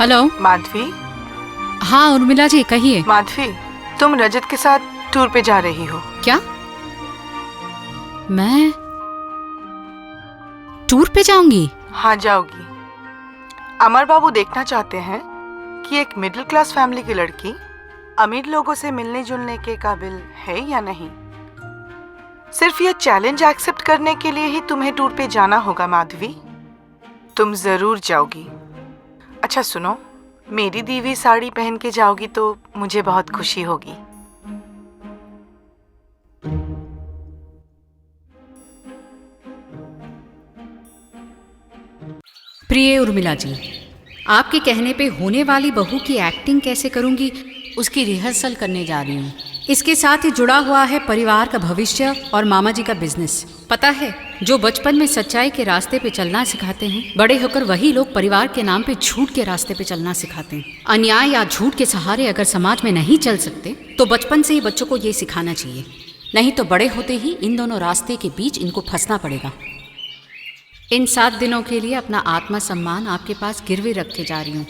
हेलो माधवी। हाँ उर्मिला जी कहिए। माधवी, तुम रजत के साथ टूर पे जा रही हो क्या? मैं टूर पे जाऊंगी? हाँ जाओगी। अमर बाबू देखना चाहते हैं कि एक मिडिल क्लास फैमिली की लड़की अमीर लोगों से मिलने जुलने के काबिल है या नहीं। सिर्फ ये चैलेंज एक्सेप्ट करने के लिए ही तुम्हें टूर पे जाना होगा माधवी। तुम जरूर जाओगी। अच्छा सुनो, मेरी दी हुई साड़ी पहन के जाओगी तो मुझे बहुत खुशी होगी। प्रिय उर्मिला जी, आपके कहने पे होने वाली बहू की एक्टिंग कैसे करूंगी उसकी रिहर्सल करने जा रही हूँ। इसके साथ ही जुड़ा हुआ है परिवार का भविष्य और मामा जी का बिजनेस। पता है, जो बचपन में सच्चाई के रास्ते पे चलना सिखाते हैं, बड़े होकर वही लोग परिवार के नाम पे झूठ के रास्ते पे चलना सिखाते हैं। अन्याय या झूठ के सहारे अगर समाज में नहीं चल सकते तो बचपन से ही बच्चों को ये सिखाना चाहिए, नहीं तो बड़े होते ही इन दोनों रास्ते के बीच इनको फंसना पड़ेगा। इन 7 दिनों के लिए अपना आत्मसम्मान आपके पास गिरवे रख के जा रही हूँ।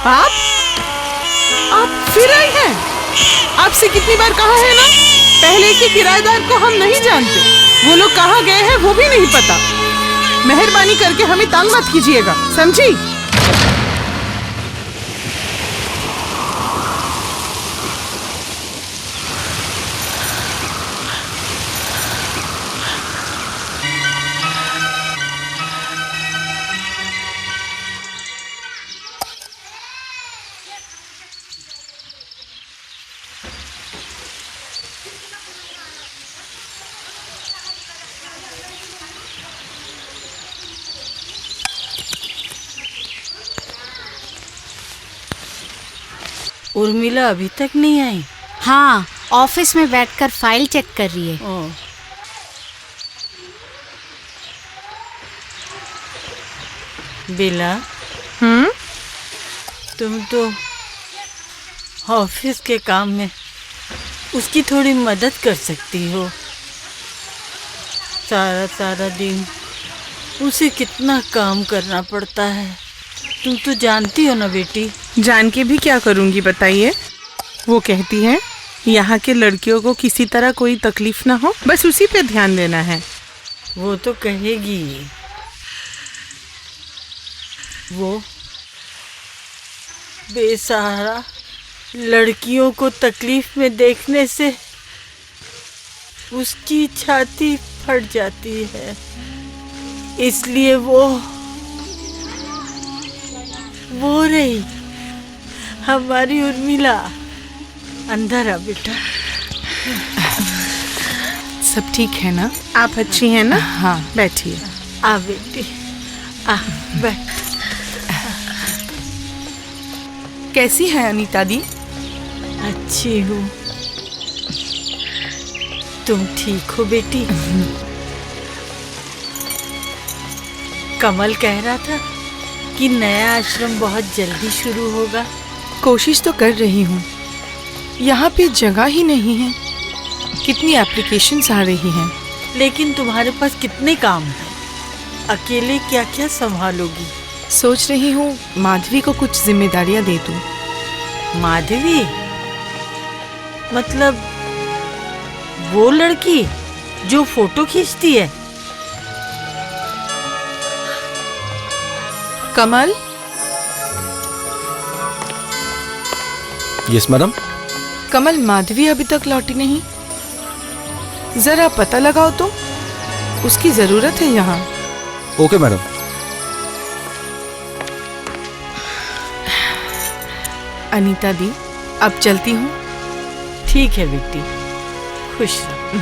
आप फिर आई हैं? आपसे कितनी बार कहा है ना, पहले के किराएदार को हम नहीं जानते, वो लोग कहाँ गए हैं वो भी नहीं पता। मेहरबानी करके हमें तंग मत कीजिएगा, समझी? उर्मिला अभी तक नहीं आई? हाँ, ऑफिस में बैठकर फाइल चेक कर रही है। बेला, तुम तो ऑफिस के काम में उसकी थोड़ी मदद कर सकती हो। सारा दिन उसे कितना काम करना पड़ता है, तुम तो जानती हो ना बेटी। जान के भी क्या करूंगी बताइए? वो कहती है यहाँ के लड़कियों को किसी तरह कोई तकलीफ ना हो, बस उसी पे ध्यान देना है। वो तो कहेगी, वो बेसहारा लड़कियों को तकलीफ में देखने से उसकी छाती फट जाती है, इसलिए वो रही। हमारी उर्मिला, अंदर आ बेटा। सब ठीक है ना? आप अच्छी हैं ना? हाँ, बैठिए। आ बेटी, आ बैठ। कैसी है अनीता दी? अच्छी हूँ, तुम ठीक हो बेटी? कमल कह रहा था कि नया आश्रम बहुत जल्दी शुरू होगा। कोशिश तो कर रही हूँ, यहाँ पे जगह ही नहीं है, कितनी एप्लीकेशंस आ रही हैं। लेकिन तुम्हारे पास कितने काम हैं, अकेले क्या क्या संभालोगी? सोच रही हूँ माधवी को कुछ जिम्मेदारियाँ दे दूँ। माधवी मतलब वो लड़की जो फोटो खींचती है? कमल। Yes madam. कमल, माधवी अभी तक लौटी नहीं, जरा पता लगाओ तो, उसकी जरूरत है यहाँ। Okay madam. अनीता दी, अब चलती हूँ। ठीक है बेटी, खुश रहो।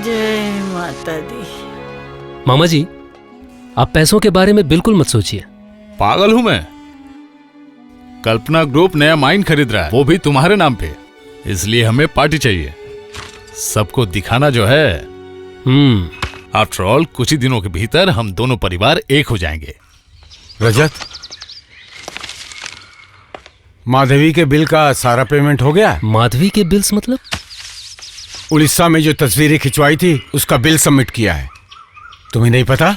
जय माता दी। मामा जी, आप पैसों के बारे में बिल्कुल मत सोचिए। पागल हूं मैं? कल्पना ग्रुप नया माइन खरीद रहा है, वो भी तुम्हारे नाम पे, इसलिए हमें पार्टी चाहिए। सबको दिखाना जो है। आफ्टर ऑल कुछ ही दिनों के भीतर हम दोनों परिवार एक हो जाएंगे। रजत, माधवी के बिल का सारा पेमेंट हो गया? माधवी के बिल्स मतलब? उड़ीसा में जो तस्वीरें खिंचवाई थी उसका बिल सबमिट किया है। तुम्हें नहीं पता?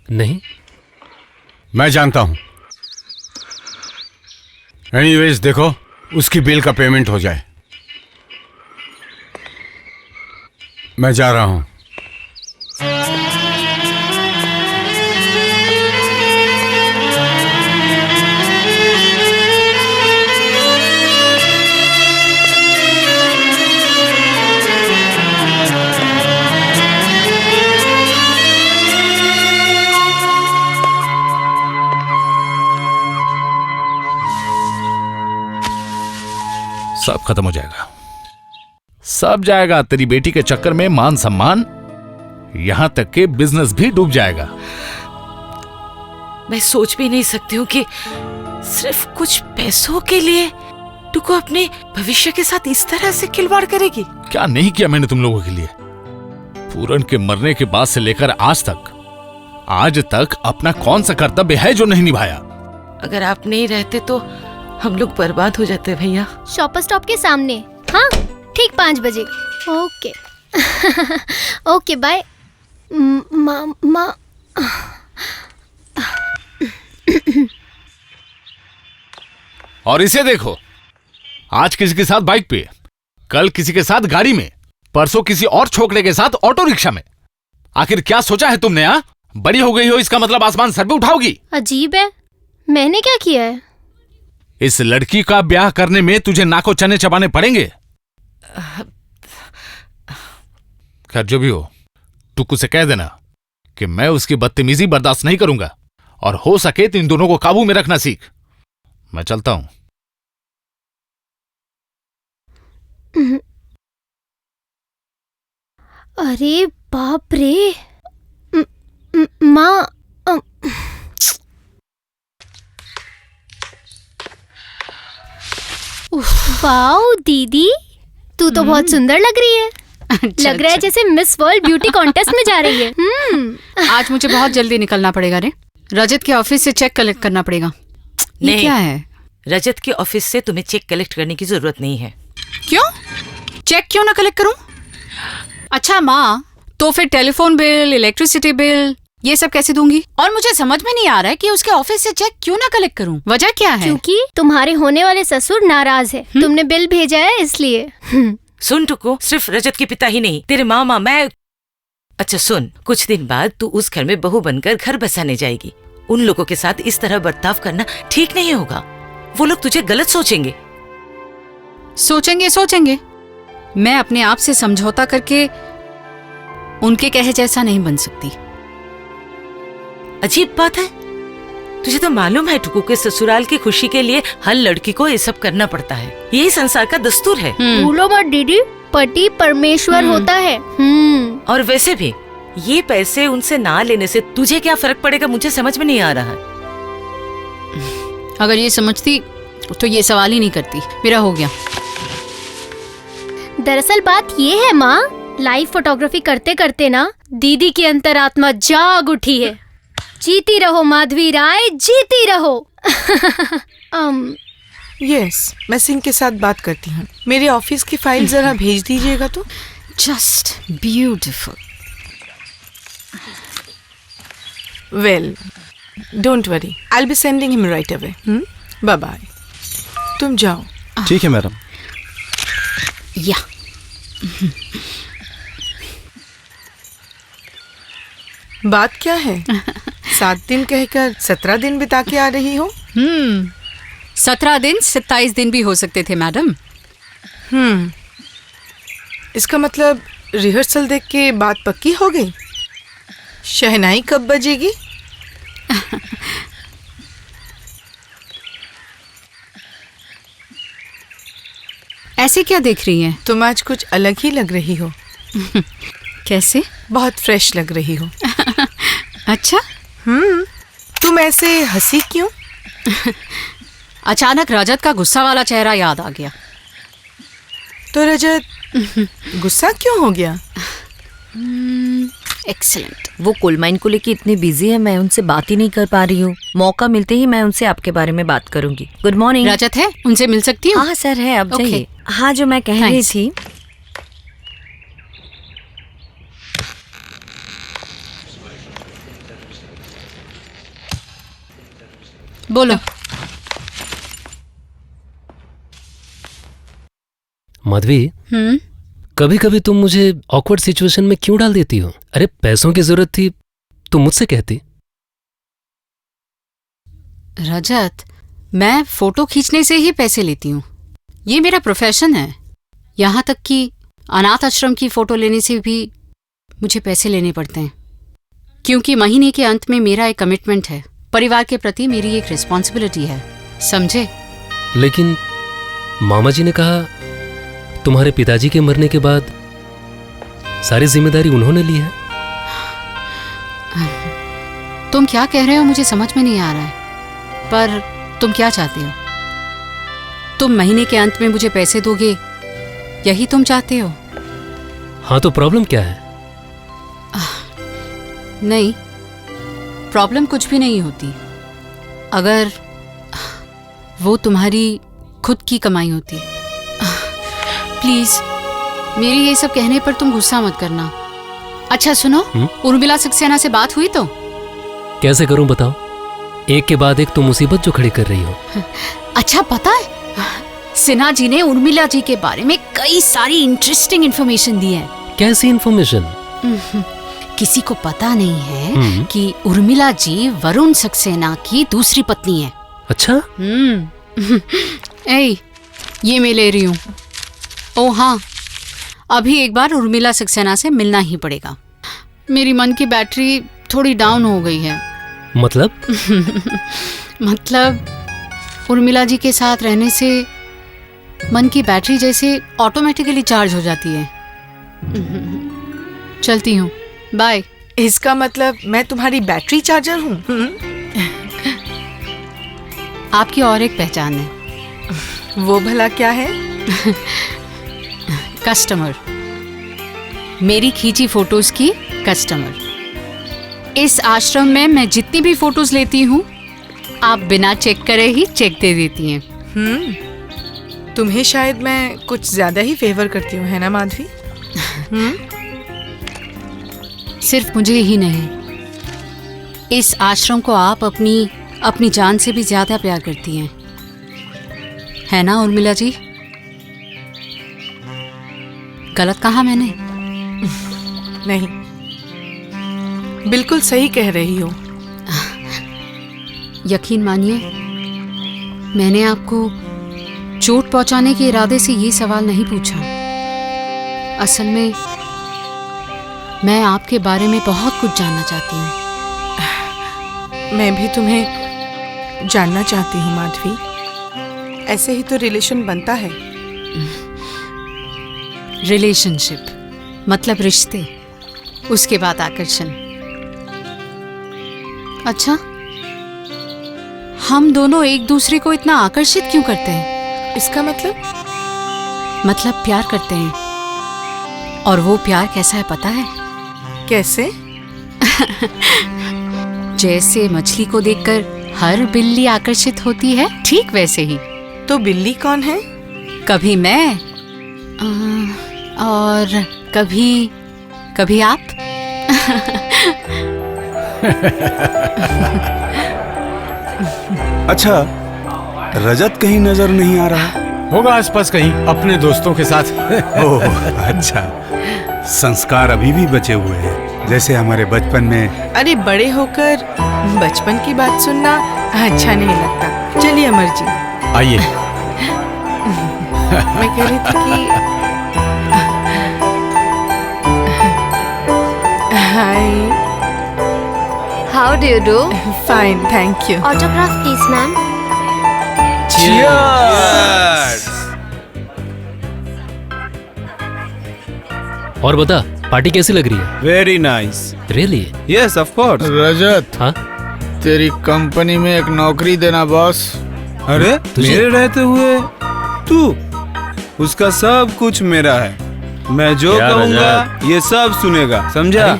नहीं। मैं जानता हूं। एनीवेज देखो, उसकी बिल का पेमेंट हो जाए। मैं जा रहा हूं। सब खत्म हो जाएगा, सब जाएगा। तेरी बेटी के चक्कर में मान सम्मान, यहां तक के बिजनेस भी डूब जाएगा। मैं सोच भी नहीं सकती हूँ कि सिर्फ कुछ पैसों के लिए टुको अपने भविष्य के साथ इस तरह से खिलवाड़ करेगी। क्या नहीं किया मैंने तुम लोगों के लिए? पूरन के मरने के बाद से लेकर आज तक अपना कौन सा कर्तव्य है जो नहीं निभाया? अगर आप नहीं रहते तो हम लोग बर्बाद हो जाते भैया। शॉपर स्टॉप के सामने। हाँ, ठीक 5 बजे। ओके। Okay, bye. माँ और इसे देखो, आज किसी के साथ बाइक पे, कल किसी के साथ गाड़ी में, परसों किसी और छोकरे के साथ ऑटो रिक्शा में। आखिर क्या सोचा है तुमने? हाँ, बड़ी हो गई हो इसका मतलब आसमान सर पे उठाओगी? अजीब है, मैंने क्या किया है? इस लड़की का ब्याह करने में तुझे नाको चने चबाने पड़ेंगे। खैर जो भी हो, टुक्कू से कह देना कि मैं उसकी बदतमीजी बर्दाश्त नहीं करूंगा, और हो सके तो इन दोनों को काबू में रखना सीख। मैं चलता हूं। अरे बाप रे, माँ वाओ दीदी, तू तो बहुत सुंदर लग रही है। लग रहा है जैसे मिस वर्ल्ड ब्यूटी कॉन्टेस्ट में जा रही है। आज मुझे बहुत जल्दी निकलना पड़ेगा रे। रजत के ऑफिस से चेक कलेक्ट करना पड़ेगा। ये नहीं, क्या है? रजत के ऑफिस से तुम्हें चेक कलेक्ट करने की जरूरत नहीं है। क्यों? चेक क्यों ना कलेक्ट करूं? अच्छा माँ, तो फिर टेलीफोन बिल, इलेक्ट्रिसिटी बिल, ये सब कैसे दूंगी? और मुझे समझ में नहीं आ रहा है कि उसके ऑफिस से चेक क्यों ना कलेक्ट करूं। वजह क्या है? क्योंकि तुम्हारे होने वाले ससुर नाराज है। तुमने बिल भेजा है इसलिए। सुन टुकू, सिर्फ रजत के पिता ही नहीं, तेरे मामा, मैं। अच्छा सुन, कुछ दिन बाद तू उस घर में बहू बनकर घर बसाने जाएगी। उन लोगों के साथ इस तरह बर्ताव करना ठीक नहीं होगा। वो लोग तुझे गलत सोचेंगे। सोचेंगे। मैं अपने आप से समझौता करके उनके कहे जैसा नहीं बन सकती। अजीब बात है, तुझे तो मालूम है टुकू के ससुराल की खुशी के लिए हर लड़की को ये सब करना पड़ता है। यही संसार का दस्तूर है। भूलो मत दीदी, पति परमेश्वर होता है। और वैसे भी ये पैसे उनसे ना लेने से तुझे क्या फर्क पड़ेगा, मुझे समझ में नहीं आ रहा। अगर ये समझती तो ये सवाल ही नहीं करती। मेरा हो गया। दरअसल बात ये है माँ, लाइव फोटोग्राफी करते करते ना दीदी की अंतरात्मा जाग उठी है। जीती रहो माधवी राय, जीती रहो। यस, मैं सिंह के साथ बात करती हूँ। मेरे ऑफिस की फाइल जरा भेज दीजिएगा तो। Just beautiful. Well, don't worry, I will be sending him right away. Bye bye. तुम जाओ। ठीक है मैडम। या बात क्या है? 7 दिन कहकर 17 दिन बिता के आ रही हो। 17 दिन 27 दिन भी हो सकते थे मैडम। इसका मतलब रिहर्सल देख के बात पक्की हो गई। शहनाई कब बजेगी? ऐसे क्या देख रही हैं? तुम आज कुछ अलग ही लग रही हो। कैसे? बहुत फ्रेश लग रही हो। अच्छा। तुम ऐसे हंसी क्यों? अचानक रजत का गुस्सा वाला चेहरा याद आ गया। तो रजत गुस्सा क्यों हो गया? एक्सीलेंट। वो कोल माइन को लेके इतनी बिजी है, मैं उनसे बात ही नहीं कर पा रही हूँ। मौका मिलते ही मैं उनसे आपके बारे में बात करूंगी। Good morning. रजत है, उनसे मिल सकती हूँ? हाँ सर है, अब जाइए। हाँ, जो मैं कह रही थी, बोलो। माधवी, कभी कभी तुम मुझे ऑकवर्ड सिचुएशन में क्यों डाल देती हो? अरे पैसों की जरूरत थी तो मुझसे कहती। रजत, मैं फोटो खींचने से ही पैसे लेती हूँ। ये मेरा प्रोफेशन है। यहाँ तक कि अनाथ आश्रम की फोटो लेने से भी मुझे पैसे लेने पड़ते हैं, क्योंकि महीने के अंत में मेरा एक कमिटमेंट है। परिवार के प्रति मेरी एक रिस्पॉन्सिबिलिटी है, समझे? लेकिन मामा जी ने कहा तुम्हारे पिताजी के मरने के बाद सारी जिम्मेदारी उन्होंने ली है। तुम क्या कह रहे हो मुझे समझ में नहीं आ रहा है, पर तुम क्या चाहते हो? तुम महीने के अंत में मुझे पैसे दोगे, यही तुम चाहते हो? हाँ, तो प्रॉब्लम क्या है? नहीं, प्रॉब्लम कुछ भी नहीं होती अगर वो तुम्हारी खुद की कमाई होती। प्लीज, मेरी ये सब कहने पर तुम गुस्सा मत करना। अच्छा सुनो, उर्मिला सक्सेना से बात हुई तो? कैसे करूं बताओ? एक के बाद एक तुम मुसीबत जो खड़ी कर रही हो। अच्छा पता है, सिन्हा जी ने उर्मिला जी के बारे में कई सारी इंटरेस्टिंग इन्फॉर्मेशन दी है। कैसी इन्फॉर्मेशन? किसी को पता नहीं है कि उर्मिला जी वरुण सक्सेना की दूसरी पत्नी है। अच्छा? ए, ये मैं ले रही हूँ। ओ हाँ, अभी एक बार उर्मिला सक्सेना से मिलना ही पड़ेगा। मेरी मन की बैटरी थोड़ी डाउन हो गई है। मतलब? मतलब उर्मिला जी के साथ रहने से मन की बैटरी जैसे ऑटोमेटिकली चार्ज हो जाती है। चलती हूँ, बाय। इसका मतलब मैं तुम्हारी बैटरी चार्जर हूँ? आपकी और एक पहचान है। वो भला क्या है? कस्टमर, मेरी खींची फोटोज की कस्टमर। इस आश्रम में मैं जितनी भी फोटोज लेती हूँ, आप बिना चेक करे ही चेक दे देती हैं। तुम्हें शायद मैं कुछ ज्यादा ही फेवर करती हूँ, है ना माधवी? सिर्फ मुझे ही नहीं, इस आश्रम को आप अपनी जान से भी ज्यादा प्यार करती हैं, है ना उर्मिला जी? गलत कहा मैंने? नहीं, बिल्कुल सही कह रही हो। यकीन मानिए, मैंने आपको चोट पहुंचाने के इरादे से ये सवाल नहीं पूछा। असल में मैं आपके बारे में बहुत कुछ जानना चाहती हूँ। मैं भी तुम्हें जानना चाहती हूँ माधवी। ऐसे ही तो रिलेशन बनता है। रिलेशनशिप मतलब रिश्ते, उसके बाद आकर्षण। अच्छा, हम दोनों एक दूसरे को इतना आकर्षित क्यों करते हैं? इसका मतलब प्यार करते हैं। और वो प्यार कैसा है पता है? कैसे? जैसे मछली को देखकर हर बिल्ली आकर्षित होती है, ठीक वैसे ही। तो बिल्ली कौन है? कभी मैं और कभी आप। अच्छा, रजत कहीं नजर नहीं आ रहा? होगा आसपास कहीं अपने दोस्तों के साथ। ओह अच्छा, संस्कार अभी भी बचे हुए हैं, जैसे हमारे बचपन में। अरे बड़े होकर बचपन की बात सुनना अच्छा नहीं लगता। चलिए अमर जी, आइए। मैं कह रही थी कि हाय। How do you do? Fine, thank you. Autograph please, ma'am. Cheers! और बता, पार्टी कैसी लग रही है? Very nice. Really? Yes of course. Rajat, हाँ? तेरी कंपनी में एक नौकरी देना बॉस। अरे मेरे रहते हुए तू? उसका सब कुछ मेरा है। मैं जो कहूँगा ये सब सुनेगा, समझा?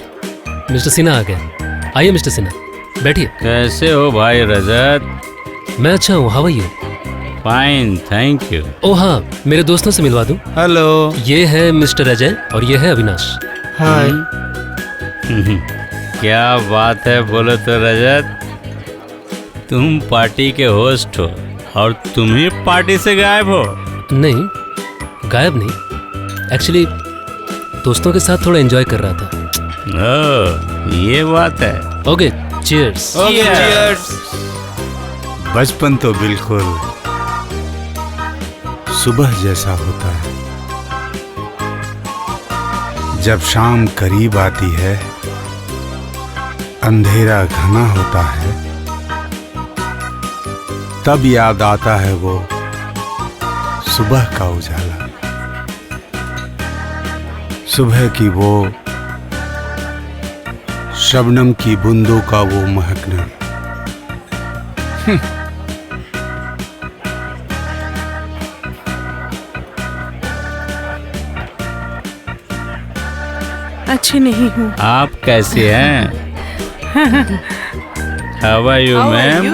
मिस्टर सिन्हा आ गए। आइए मिस्टर सिन्हा, बैठिए। कैसे हो भाई रजत? मैं अच्छा हूँ, how are you? Fine, thank you. ओ हाँ, मेरे दोस्तों से मिलवा दूं? हेलो, ये है मिस्टर अजय और ये है अविनाश। हाय। क्या बात है, बोलो तो रजत। तुम पार्टी के होस्ट हो और तुम ही पार्टी से गायब हो? नहीं, गायब नहीं, एक्चुअली दोस्तों के साथ थोड़ा एंजॉय कर रहा था। ओह, ये बात है। Okay, cheers. चीयर्स। बचपन तो बिल्कुल सुबह जैसा होता है। जब शाम करीब आती है, अंधेरा घना होता है, तब याद आता है वो सुबह का उजाला, सुबह की वो शबनम की बूंदों का वो महकना। अच्छी नहीं हूँ। आप कैसे हैं? How are you ma'am?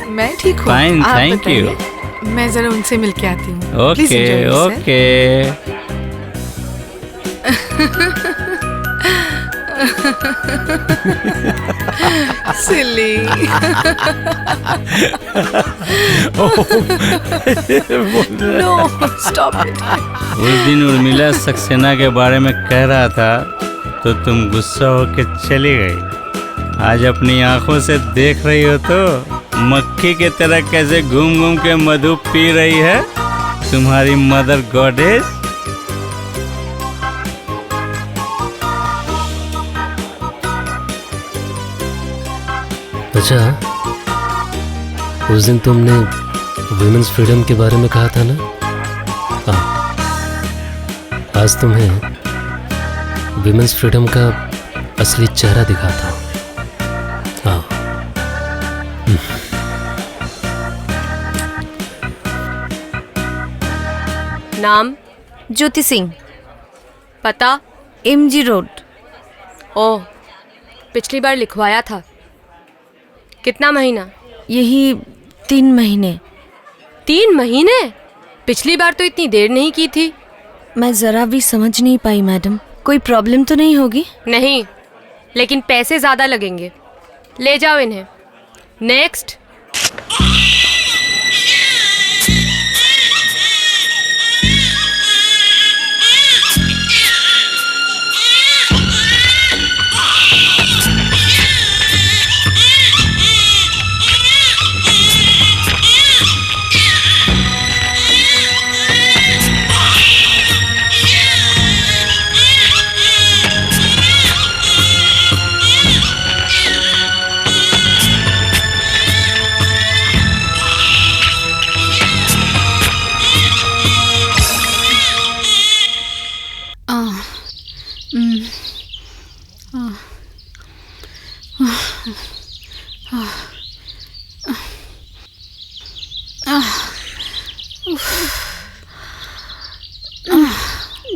मैं ठीक हूँ। फाइन, आप थैंक यू। बताइए। मैं जरा उनसे मिलके आती हूँ। Okay okay. Silly. No, stop it. उस दिन उर्मिला सक्सेना के बारे में कह रहा था तो तुम गुस्सा होकर चली गई। आज अपनी आंखों से देख रही हो तो मक्खी के तरह कैसे घूम घूम के मधु पी रही है तुम्हारी मदर गॉडेस। अच्छा, उस दिन तुमने वुमेन्स फ्रीडम के बारे में कहा था ना? आज तुम्हें वुमेन्स फ्रीडम का असली चेहरा दिखाता हूँ। नाम ज्योति सिंह। पता MG रोड। ओह, पिछली बार लिखवाया था। कितना महीना? यही 3 महीने। 3 महीने? पिछली बार तो इतनी देर नहीं की थी। मैं जरा भी समझ नहीं पाई मैडम। कोई प्रॉब्लम तो नहीं होगी? नहीं, लेकिन पैसे ज्यादा लगेंगे। ले जाओ इन्हें। नेक्स्ट।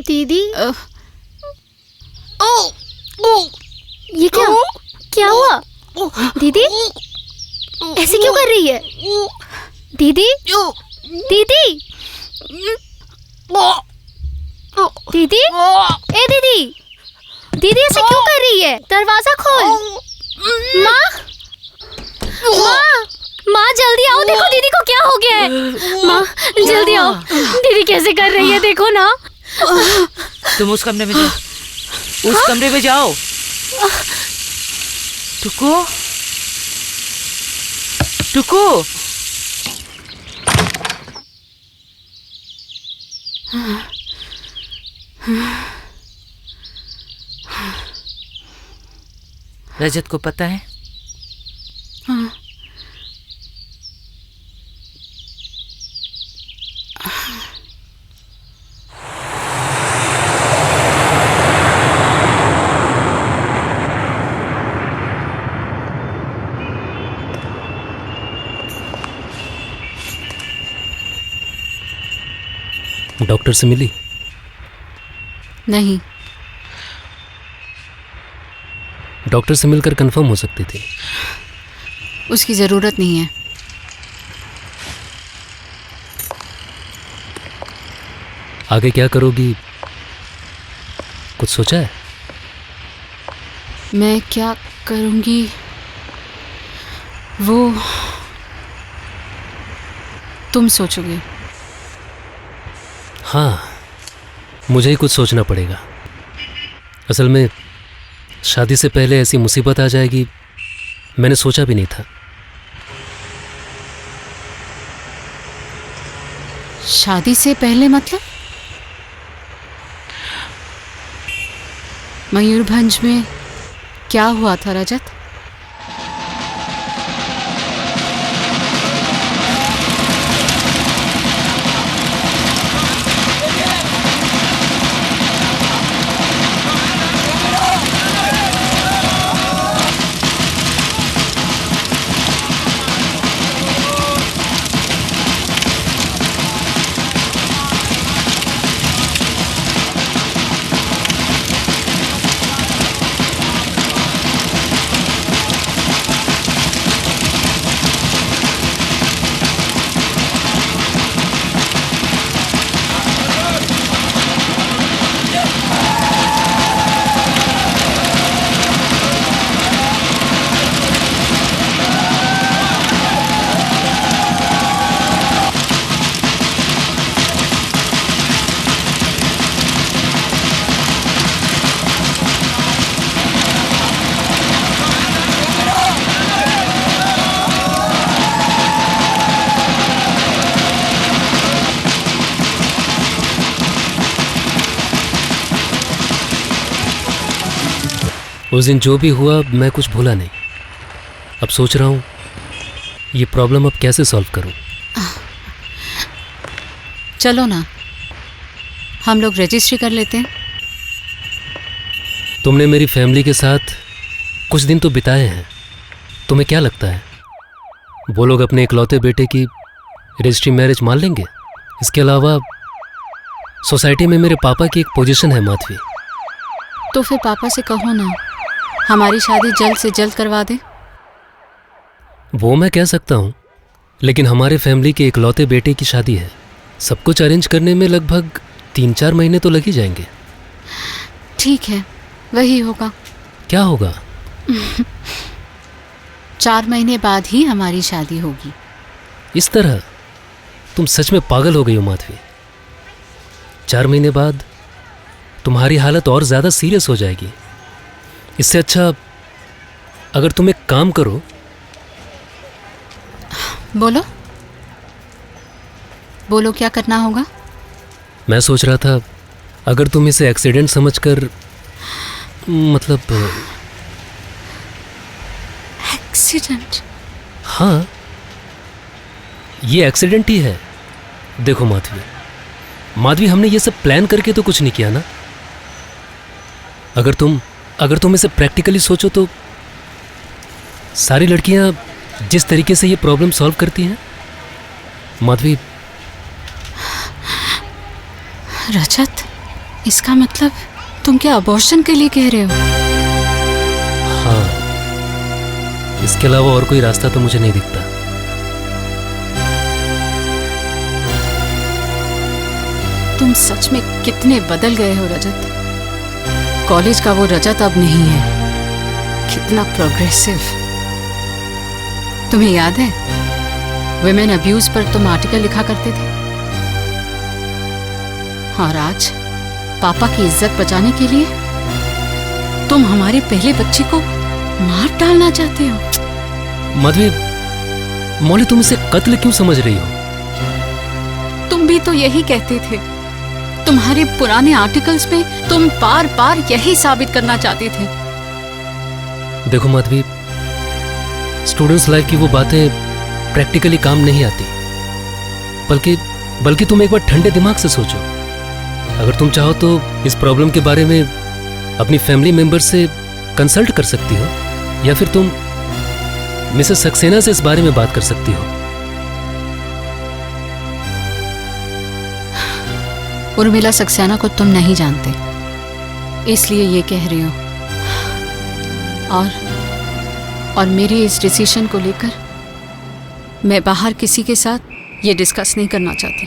दीदी, ये क्या हुआ? दीदी ऐसे क्यों कर रही है? दीदी, दीदी, दीदी, ए दीदी, दीदी ऐसे क्यों कर रही है? दरवाजा खोल। माँ, माँ, माँ जल्दी आओ, देखो दीदी को क्या हो गया है। माँ जल्दी आओ, दीदी कैसे कर रही है देखो ना। तुम उस कमरे में जाओ, उस कमरे में जाओ। टुकू, टुकू। रजत को पता है? हाँ। डॉक्टर से मिली? नहीं। डॉक्टर से मिलकर कंफर्म हो सकती थी। उसकी जरूरत नहीं है। आगे क्या करोगी, कुछ सोचा है? मैं क्या करूंगी वो तुम सोचोगे। हाँ, मुझे ही कुछ सोचना पड़ेगा। असल में शादी से पहले ऐसी मुसीबत आ जाएगी, मैंने सोचा भी नहीं था। शादी से पहले मतलब? मयूरभंज में क्या हुआ था रजत? उस दिन जो भी हुआ मैं कुछ भूला नहीं। अब सोच रहा हूँ ये प्रॉब्लम अब कैसे सॉल्व करूँ। चलो ना, हम लोग रजिस्ट्री कर लेते हैं। तुमने मेरी फैमिली के साथ कुछ दिन तो बिताए हैं, तुम्हें क्या लगता है वो लोग अपने इकलौते बेटे की रजिस्ट्री मैरिज मान लेंगे? इसके अलावा सोसाइटी में मेरे पापा की एक पोजीशन है माधवी। तो फिर पापा से कहो ना, हमारी शादी जल्द से जल्द करवा दे। वो मैं कह सकता हूँ, लेकिन हमारे फैमिली के इकलौते बेटे की शादी है। सब कुछ अरेंज करने में लगभग 3-4 महीने तो लग ही जाएंगे। ठीक है, वही होगा। क्या होगा? 4 महीने बाद ही हमारी शादी होगी। इस तरह? तुम सच में पागल हो गई हो माधवी। 4 महीने बाद तुम्हारी हालत और ज़्यादा सीरियस हो जाएगी। इससे अच्छा अगर तुम एक काम करो। बोलो बोलो, क्या करना होगा? मैं सोच रहा था अगर तुम इसे एक्सीडेंट समझकर, मतलब एक्सीडेंट? हाँ, ये एक्सीडेंट ही है। देखो माधवी, हमने ये सब प्लान करके तो कुछ नहीं किया ना। अगर तुम इसे प्रैक्टिकली सोचो तो सारी लड़कियां जिस तरीके से ये प्रॉब्लम सॉल्व करती हैं, माधवी। रजत, इसका मतलब तुम क्या अबॉर्शन के लिए कह रहे हो? हाँ, इसके अलावा और कोई रास्ता तो मुझे नहीं दिखता। तुम सच में कितने बदल गए हो रजत। कॉलेज का वो रजत अब नहीं है। कितना प्रोग्रेसिव। तुम्हें याद है विमेन अब्यूज पर तुम आर्टिकल लिखा करते थे, और आज पापा की इज्जत बचाने के लिए तुम हमारे पहले बच्चे को मार डालना चाहते हो। माधवी, मौली तुम इसे कत्ल क्यों समझ रही हो? तुम भी तो यही कहते थे। तुम्हारे पुराने आर्टिकल्स में तुम बार बार यही साबित करना चाहते थे। देखो माधवी, स्टूडेंट्स लाइफ की वो बातें प्रैक्टिकली काम नहीं आती। बल्कि तुम एक बार ठंडे दिमाग से सोचो। अगर तुम चाहो तो इस प्रॉब्लम के बारे में अपनी फैमिली मेंबर से कंसल्ट कर सकती हो, या फिर तुम मिसेस सक्सेना से इस बारे में बात कर सकती हो। उर्मिला सक्सेना को तुम नहीं जानते, इसलिए ये कह रही हो। और मेरी इस डिसीजन को लेकर मैं बाहर किसी के साथ ये डिस्कस नहीं करना चाहती।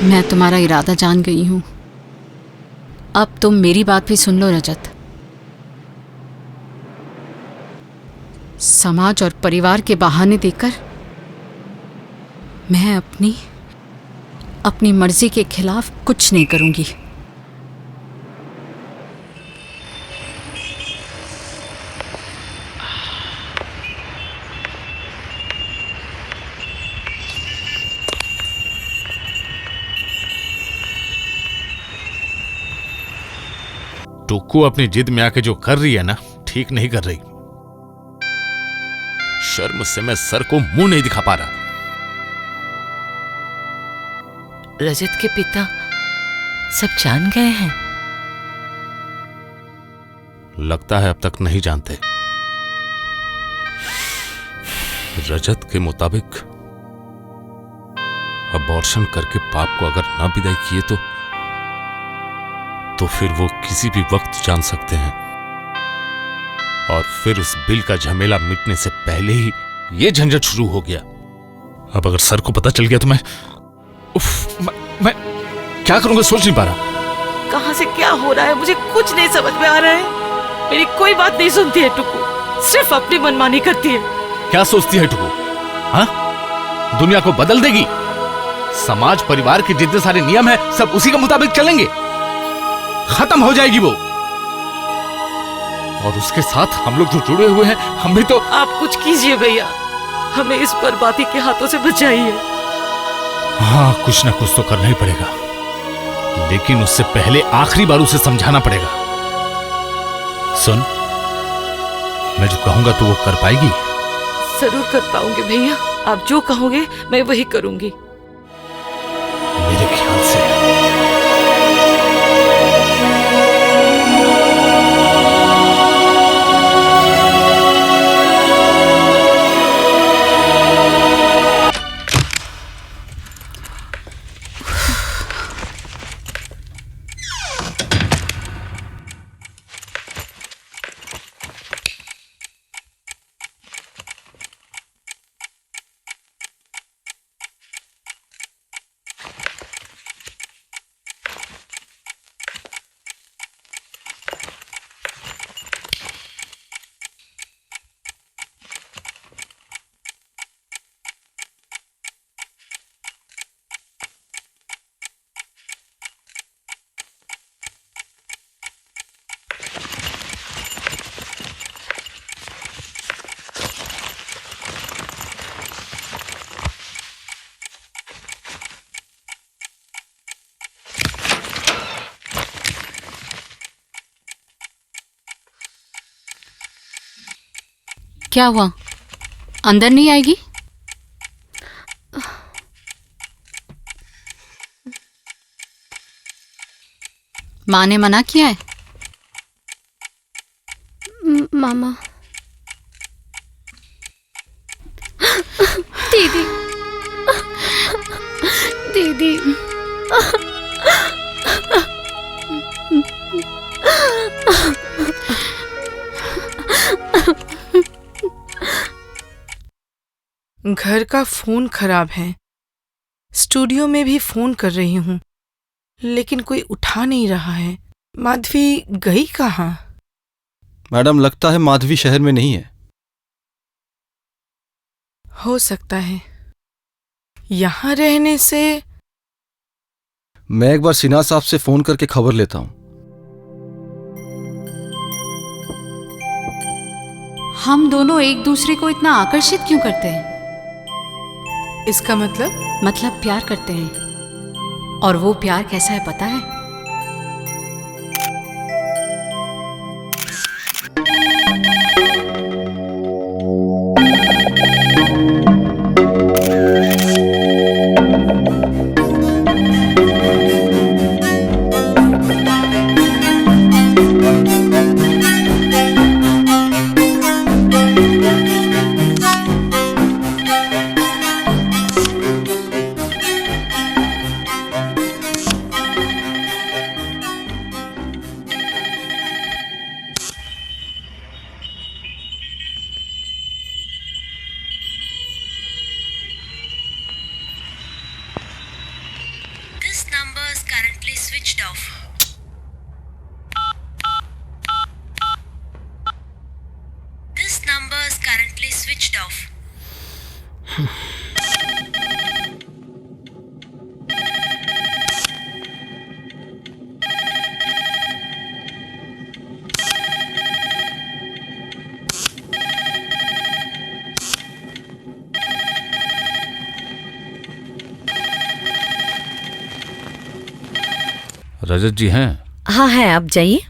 मैं तुम्हारा इरादा जान गई हूं। अब तुम मेरी बात भी सुन लो रजत। समाज और परिवार के बहाने देकर मैं अपनी मर्जी के खिलाफ कुछ नहीं करूंगी। टुक्कू अपनी जिद में आके जो कर रही है ना, ठीक नहीं कर रही। शर्म से मैं सर को मुंह नहीं दिखा पा रहा। रजत के पिता सब जान गए हैं? लगता है अब तक नहीं जानते। रजत के मुताबिक अबॉर्शन करके पाप को अगर ना विदाई किए तो फिर वो किसी भी वक्त जान सकते हैं, और फिर उस बिल का झमेला मिटने से पहले ही ये झंझट शुरू हो गया। अब अगर सर को पता चल गया तो मैं क्या करूंगा सोच नहीं पा रहा। कहां से क्या हो रहा है मुझे कुछ नहीं समझ में आ रहा है। मेरी कोई बात नहीं सुनती है टुकू, सिर्फ अपनी मनमानी करती है। क्या सोचती है टुकू? हाँ, दुनिया को बदल देगी? समाज परिवार के जितने सारे नियम हैं सब उसी के मुताबिक चलेंगे, खत्म हो जाएगी वो। और उसके साथ हम लोग जो जुड़े हुए हैं, हम भी तो। आप कुछ कीजिए भैया, हमें इस बर्बादी के हाथों से बचाइए। हाँ, कुछ ना कुछ तो करना ही पड़ेगा। लेकिन उससे पहले आखिरी बार उसे समझाना पड़ेगा। सुन, मैं जो कहूंगा तो वो कर पाएगी? जरूर कर पाऊंगी भैया, आप जो कहोगे मैं वही करूंगी। मेरे ख्याल से क्या हुआ? अंदर नहीं आएगी? माँ ने मना किया है? मामा। दीदी। दीदी। घर का फोन खराब है। स्टूडियो में भी फोन कर रही हूँ, लेकिन कोई उठा नहीं रहा है। माधवी गई कहाँ? मैडम, लगता है माधवी शहर में नहीं है। हो सकता है। यहाँ रहने से मैं एक बार सिन्हा साहब से फोन करके खबर लेता हूँ। हम दोनों एक दूसरे को इतना आकर्षित क्यों करते हैं? इसका मतलब प्यार करते हैं। और वो प्यार कैसा है पता है? रजत जी हैं? हाँ है, आप जाइए।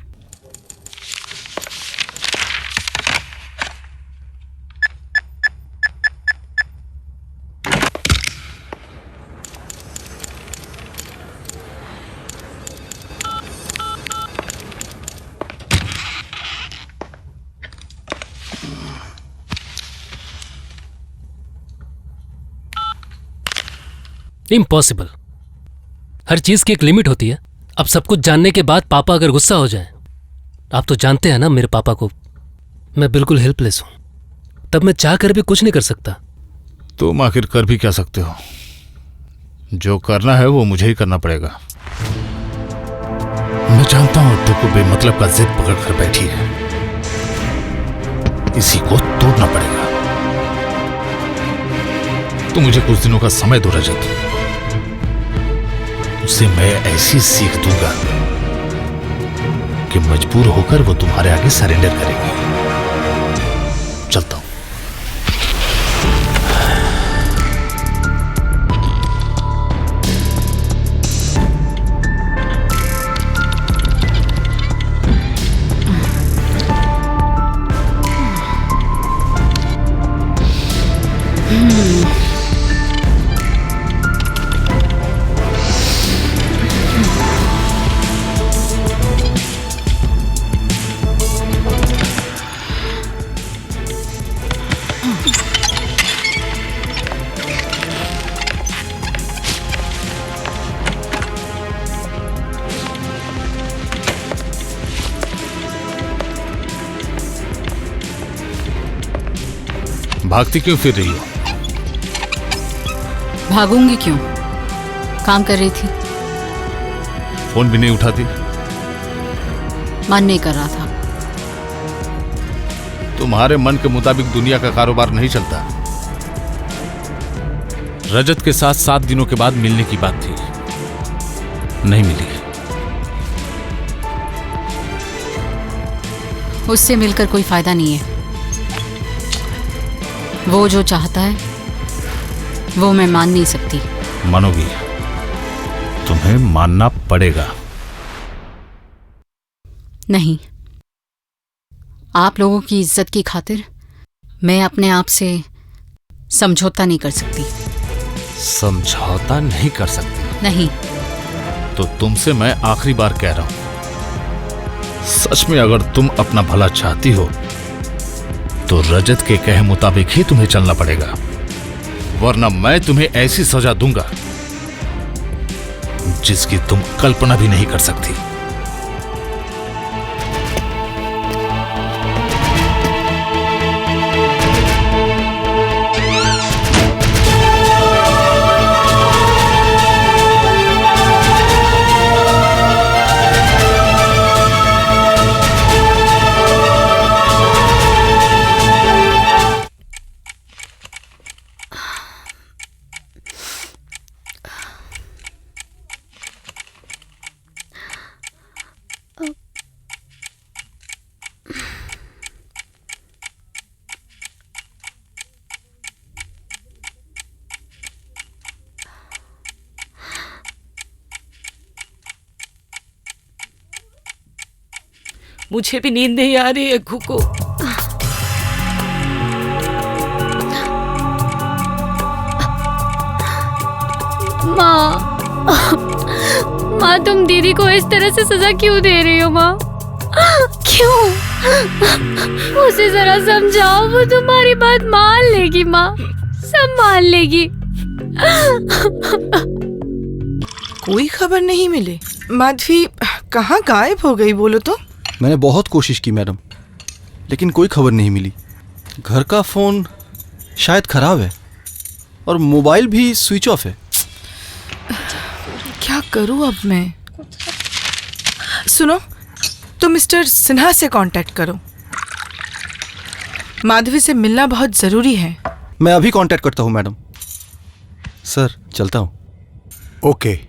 इम्पॉसिबल। हर चीज की एक लिमिट होती है। अब सब कुछ जानने के बाद पापा अगर गुस्सा हो जाए, आप तो जानते हैं ना मेरे पापा को, मैं बिल्कुल हेल्पलेस हूं। तब मैं चाह कर भी कुछ नहीं कर सकता। तुम आखिर कर भी क्या सकते हो? जो करना है वो मुझे ही करना पड़ेगा। मैं जानता हूं टुकु बेमतलब का जिद पकड़ कर बैठी है, इसी को तोड़ना पड़ेगा। तो मुझे कुछ दिनों का समय दो रजत, उसे मैं ऐसी सीख दूंगा कि मजबूर होकर वो तुम्हारे आगे सरेंडर करेगी। चलता हूं। भागती क्यों फिर रही हो? भागूंगी क्यों? काम कर रही थी। फोन भी नहीं उठाती? मन नहीं कर रहा था। तुम्हारे मन के मुताबिक दुनिया का कारोबार नहीं चलता। रजत के साथ 7 दिनों के बाद मिलने की बात थी, नहीं मिली। उससे मिलकर कोई फायदा नहीं है। वो जो चाहता है वो मैं मान नहीं सकती। मानोगी? तुम्हें मानना पड़ेगा। नहीं, आप लोगों की इज्जत की खातिर मैं अपने आप से समझौता नहीं कर सकती। समझौता नहीं कर सकती? नहीं। तो तुमसे मैं आखिरी बार कह रहा हूं, सच में अगर तुम अपना भला चाहती हो तो रजत के कहे मुताबिक ही तुम्हें चलना पड़ेगा, वरना मैं तुम्हें ऐसी सजा दूंगा जिसकी तुम कल्पना भी नहीं कर सकती। मुझे भी नींद नहीं आ रही है घुको। माँ तुम दीदी को इस तरह से सजा क्यों दे रही हो माँ? क्यों? उसे जरा समझाओ, वो तुम्हारी बात मान लेगी माँ, सब मान लेगी। कोई खबर नहीं मिली। माधवी कहाँ गायब हो गई बोलो तो? मैंने बहुत कोशिश की मैडम, लेकिन कोई खबर नहीं मिली। घर का फोन शायद खराब है और मोबाइल भी स्विच ऑफ है। क्या करूं अब मैं? सुनो, तुम मिस्टर सिन्हा से कांटेक्ट करो। माधवी से मिलना बहुत जरूरी है। मैं अभी कांटेक्ट करता हूं मैडम। सर चलता हूं। ओके।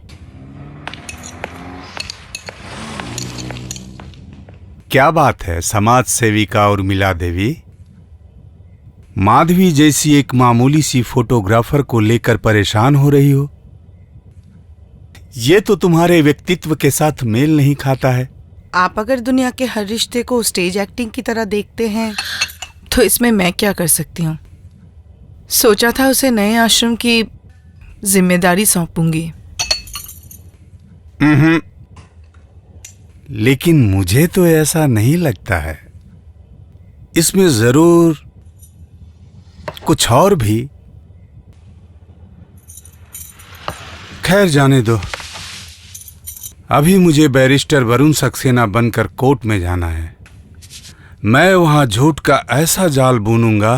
क्या बात है समाज सेविका उर्मिला देवी? माधवी जैसी एक मामूली सी फोटोग्राफर को लेकर परेशान हो रही हो? ये तो तुम्हारे व्यक्तित्व के साथ मेल नहीं खाता है। आप अगर दुनिया के हर रिश्ते को स्टेज एक्टिंग की तरह देखते हैं तो इसमें मैं क्या कर सकती हूँ? सोचा था उसे नए आश्रम की जिम्मेदारी सौंपूंगी। लेकिन मुझे तो ऐसा नहीं लगता है। इसमें जरूर कुछ और भी। खैर जाने दो। अभी मुझे बैरिस्टर वरुण सक्सेना बनकर कोर्ट में जाना है। मैं वहां झूठ का ऐसा जाल बुनूंगा,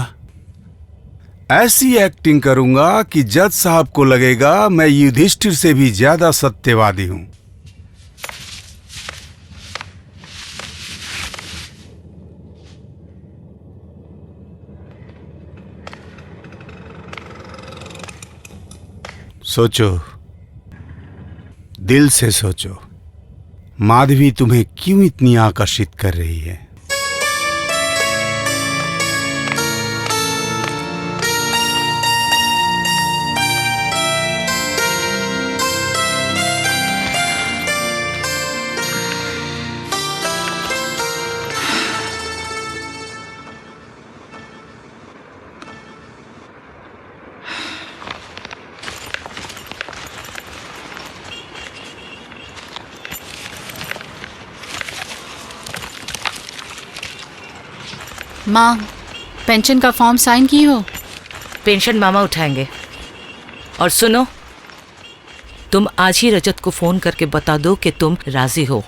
ऐसी एक्टिंग करूंगा कि जज साहब को लगेगा मैं युधिष्ठिर से भी ज्यादा सत्यवादी हूं। सोचो, दिल से सोचो, माधवी तुम्हें क्यों इतनी आकर्षित कर रही है? माँ, पेंशन का फॉर्म साइन की हो? पेंशन मामा उठाएंगे। और सुनो, तुम आज ही रजत को फोन करके बता दो कि तुम राजी हो।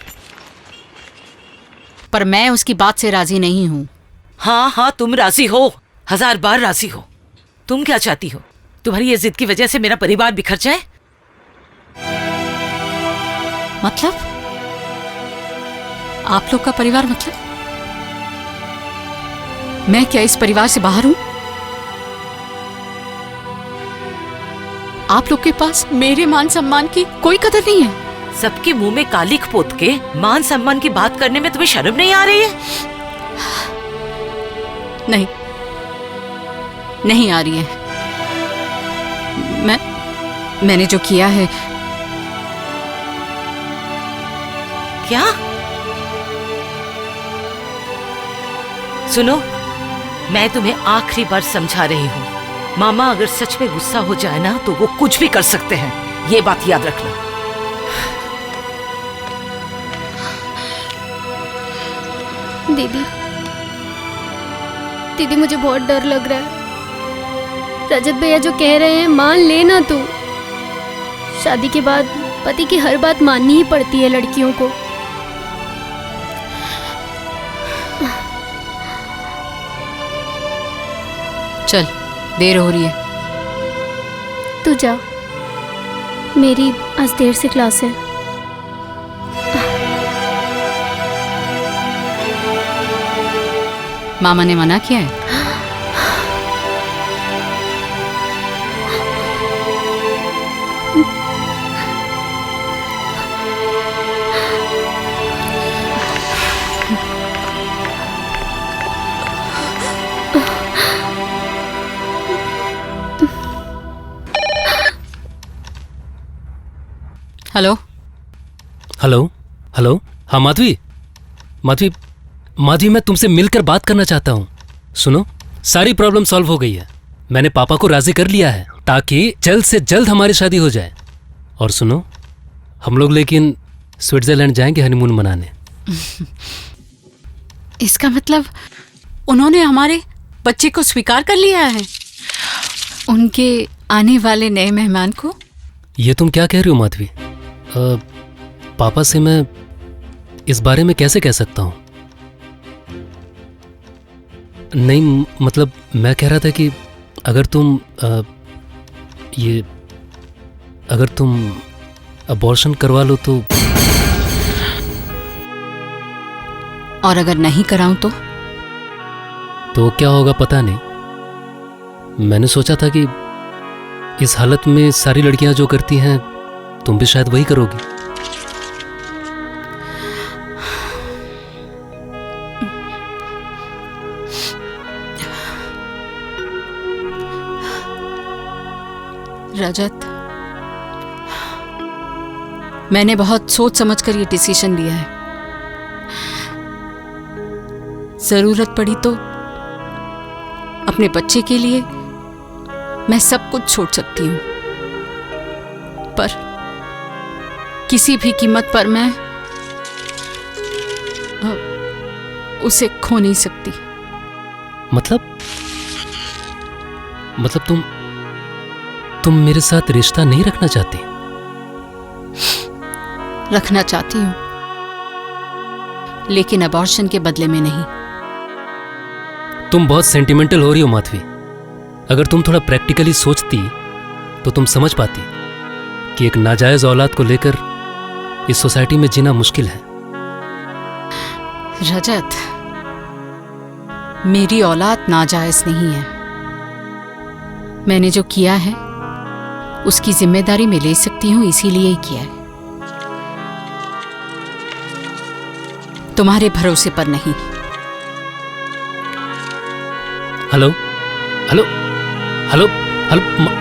पर मैं उसकी बात से राजी नहीं हूँ। हाँ हाँ, तुम राजी हो। 1000 बार राजी हो। तुम क्या चाहती हो? तुम्हारी ये जिद की वजह से मेरा परिवार बिखर जाए? मतलब आप लोग का परिवार मतलब? मैं क्या इस परिवार से बाहर हूं? आप लोग के पास मेरे मान सम्मान की कोई कदर नहीं है? सबके मुंह में कालिख पोत के मान सम्मान की बात करने में तुम्हें शर्म नहीं आ रही है? नहीं आ रही है। मैंने जो किया है। क्या? सुनो, मैं तुम्हें आखिरी बार समझा रही हूँ। मामा अगर सच में गुस्सा हो जाए ना तो वो कुछ भी कर सकते हैं, ये बात याद रखना। दीदी मुझे बहुत डर लग रहा है। रजत भैया जो कह रहे हैं मान लेना तू। शादी के बाद पति की हर बात माननी ही पड़ती है लड़कियों को। चल, देर हो रही है। तू जा, मेरी आज देर से क्लास है। मामा ने मना किया है? Hello hello hello. हाँ माधवी, माधवी मैं तुमसे मिलकर बात करना चाहता हूँ। सुनो, सारी प्रॉब्लम सॉल्व हो गई है। मैंने पापा को राजी कर लिया है ताकि जल्द से जल्द हमारी शादी हो जाए। और सुनो, हम लोग लेकिन स्विट्जरलैंड जाएंगे हनीमून मनाने। इसका मतलब उन्होंने हमारे बच्चे को स्वीकार कर लिया है, उनके आने वाले नए मेहमान को। ये तुम क्या कह रही हो माधवी? पापा से मैं इस बारे में कैसे कह सकता हूँ? नहीं, मतलब मैं कह रहा था कि अगर तुम अबॉर्शन करवा लो तो। और अगर नहीं कराऊं तो क्या होगा पता नहीं। मैंने सोचा था कि इस हालत में सारी लड़कियां जो करती हैं तुम भी शायद वही करोगी। रजत, मैंने बहुत सोच समझकर ये डिसीजन लिया है। जरूरत पड़ी तो अपने बच्चे के लिए मैं सब कुछ छोड़ सकती हूँ, पर किसी भी कीमत पर मैं उसे खो नहीं सकती। मतलब तुम मेरे साथ रिश्ता नहीं रखना चाहती? रखना चाहती हूँ, लेकिन अबॉर्शन के बदले में नहीं। तुम बहुत सेंटिमेंटल हो रही हो माधवी। अगर तुम थोड़ा प्रैक्टिकली सोचती तो तुम समझ पाती कि एक नाजायज औलाद को लेकर इस सोसाइटी में जीना मुश्किल है। रजत, मेरी औलाद नाजायज नहीं है। मैंने जो किया है उसकी जिम्मेदारी मैं ले सकती हूँ, इसीलिए ही किया है, तुम्हारे भरोसे पर नहीं। Hello hello hello hello.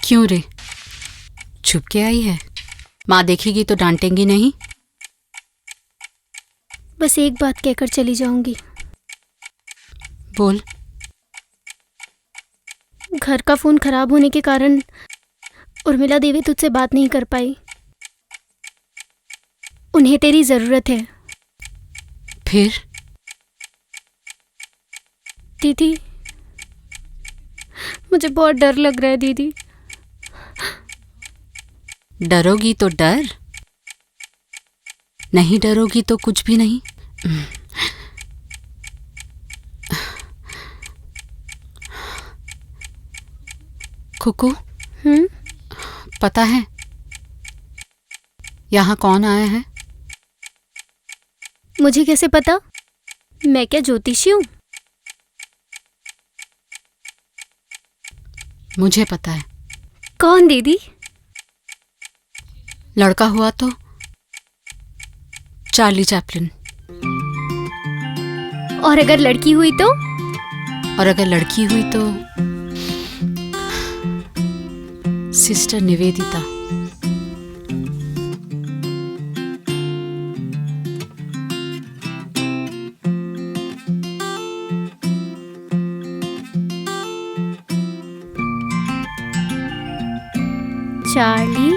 क्यों रे, छुप के आई है? माँ देखेगी तो डांटेंगी नहीं? बस एक बात कहकर चली जाऊंगी। बोल। घर का फोन खराब होने के कारण उर्मिला देवी तुझसे बात नहीं कर पाई। उन्हें तेरी जरूरत है। फिर? दीदी, मुझे बहुत डर लग रहा है दीदी। डरोगी तो डर, नहीं डरोगी तो कुछ भी नहीं। कुकू, पता है यहाँ कौन आया है? मुझे कैसे पता? मैं क्या ज्योतिषी हूँ? मुझे पता है। कौन दीदी? लड़का हुआ तो चार्ली चैपलिन। और अगर लड़की हुई तो? और अगर लड़की हुई तो सिस्टर निवेदिता। चार्ली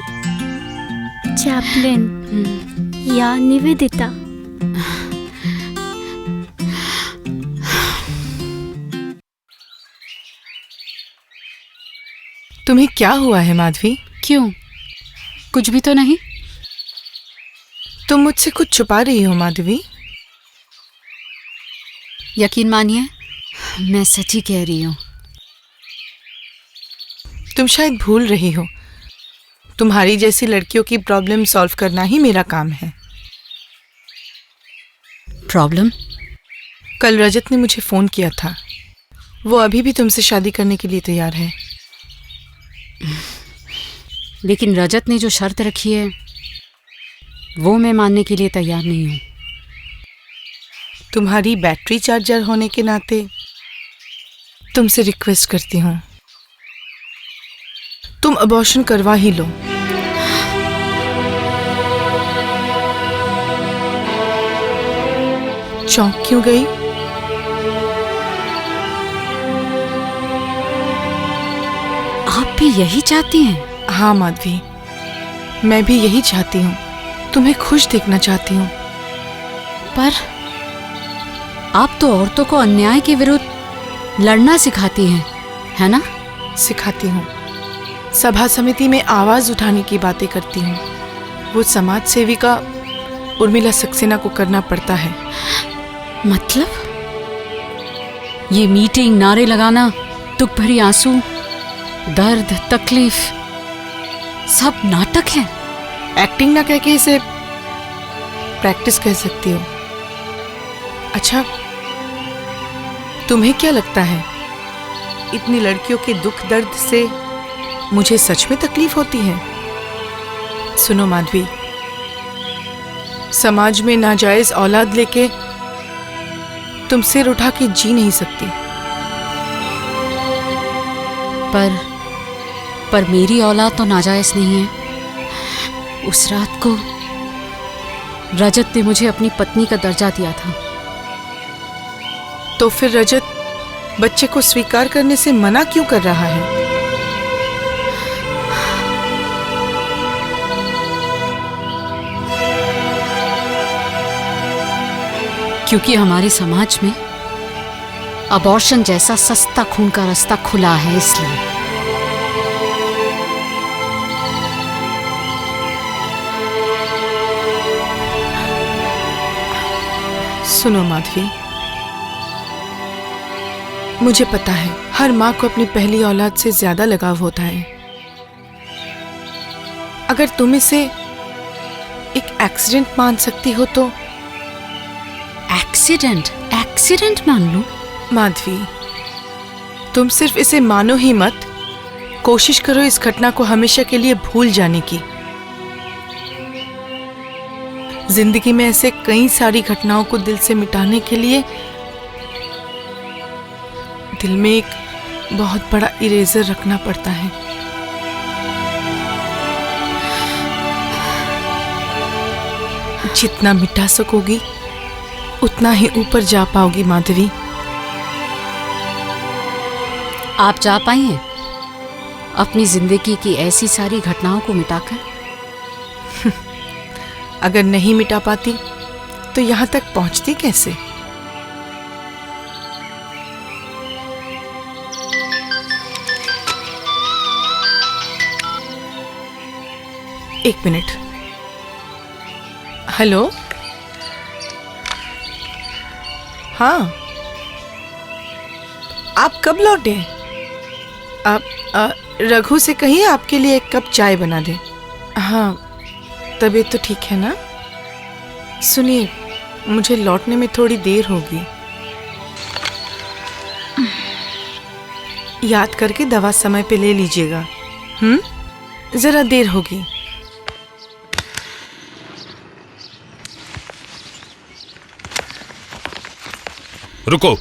चैपलिन या निवेदिता। तुम्हें क्या हुआ है माधवी? क्यों? कुछ भी तो नहीं। तुम मुझसे कुछ छुपा रही हो माधवी। यकीन मानिए, मैं सच ही कह रही हूँ। तुम शायद भूल रही हो, तुम्हारी जैसी लड़कियों की प्रॉब्लम सॉल्व करना ही मेरा काम है। प्रॉब्लम? कल रजत ने मुझे फोन किया था। वो अभी भी तुमसे शादी करने के लिए तैयार है। लेकिन रजत ने जो शर्त रखी है वो मैं मानने के लिए तैयार नहीं हूँ। तुम्हारी बैटरी चार्जर होने के नाते तुमसे रिक्वेस्ट करती हूँ, तुम अबॉर्शन करवा ही लो। चौंक क्यों गई? आप भी यही चाहती हैं? हाँ माधवी, मैं भी यही चाहती हूँ। तुम्हें खुश देखना चाहती हूँ। पर आप तो औरतों को अन्याय के विरुद्ध लड़ना सिखाती हैं, है ना? सिखाती हूँ। सभा समिति में आवाज उठाने की बातें करती हूँ। वो समाज सेविका उर्मिला सक्सेना को करना पड़ता है। मतलब ये मीटिंग, नारे लगाना, दुख भरी आंसू, दर्द, तकलीफ, सब नाटक है। एक्टिंग ना कह के इसे प्रैक्टिस कह सकती हो। अच्छा, तुम्हें क्या लगता है इतनी लड़कियों के दुख दर्द से मुझे सच में तकलीफ होती है? सुनो माधवी, समाज में नाजायज औलाद लेके तुम सिर उठा के जी नहीं सकती। पर मेरी औलाद तो नाजायज नहीं है। उस रात को रजत ने मुझे अपनी पत्नी का दर्जा दिया था। तो फिर रजत बच्चे को स्वीकार करने से मना क्यों कर रहा है? क्योंकि हमारे समाज में अबॉर्शन जैसा सस्ता खून का रास्ता खुला है, इसलिए। सुनो माधवी, मुझे पता है हर माँ को अपनी पहली औलाद से ज्यादा लगाव होता है। अगर तुम इसे एक एक्सीडेंट मान सकती हो तो। एक्सीडेंट मान लूं? माधवी, तुम सिर्फ इसे मानो ही मत, कोशिश करो इस घटना को हमेशा के लिए भूल जाने की। जिंदगी में ऐसे कई सारी घटनाओं को दिल से मिटाने के लिए दिल में एक बहुत बड़ा इरेजर रखना पड़ता है। जितना मिटा सकोगी उतना ही ऊपर जा पाओगी माधवी। आप जा पाई हैं अपनी जिंदगी की ऐसी सारी घटनाओं को मिटाकर? अगर नहीं मिटा पाती तो यहाँ तक पहुँचती कैसे? एक मिनट। हेलो, हाँ, आप कब लौटे? आप रघु से कहिए आपके लिए एक कप चाय बना दे। हाँ, तबीयत तो ठीक है ना? सुनिए, मुझे लौटने में थोड़ी देर होगी। याद करके दवा समय पे ले लीजिएगा। जरा देर होगी। रुको,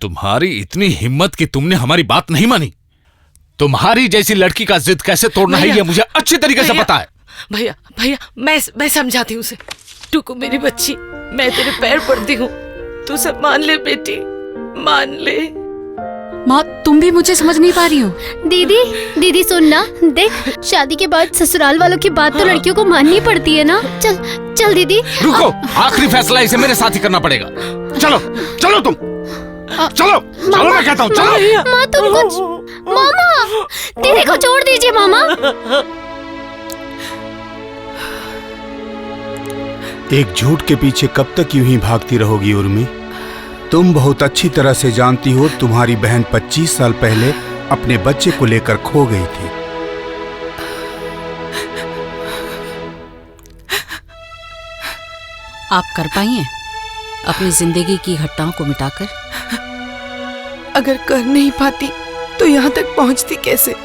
तुम्हारी इतनी हिम्मत कि तुमने हमारी बात नहीं मानी। तुम्हारी जैसी लड़की का जिद कैसे तोड़ना है ये मुझे अच्छी तरीके से पता है। भैया भैया, मैं समझाती हूँ उसे। टुकू मेरी बच्ची, मैं तेरे पैर पड़ती हूँ, तू सब मान ले बेटी, मान ले। माँ, तुम भी मुझे समझ नहीं पा रही हो। दीदी, दीदी सुनना, देख शादी के बाद ससुराल वालों की बात तो लड़कियों को माननी पड़ती है ना। चल चल दीदी। रुको, आखिरी फैसला इसे मेरे साथ ही करना पड़ेगा। चलो चलो, तुम चलो चलो, मैं कहता हूँ चलो। माँ तुम कुछ, मामा दीदी को छोड़ दीजिए मामा। एक झूठ के पीछे कब तक यूं ही भागती रहोगी उर्मी? तुम बहुत अच्छी तरह से जानती हो तुम्हारी बहन 25 साल पहले अपने बच्चे को लेकर खो गई थी। आप कर पाई हैं अपनी जिंदगी की घटनाओं को मिटाकर? अगर कर नहीं पाती तो यहाँ तक पहुँचती कैसे?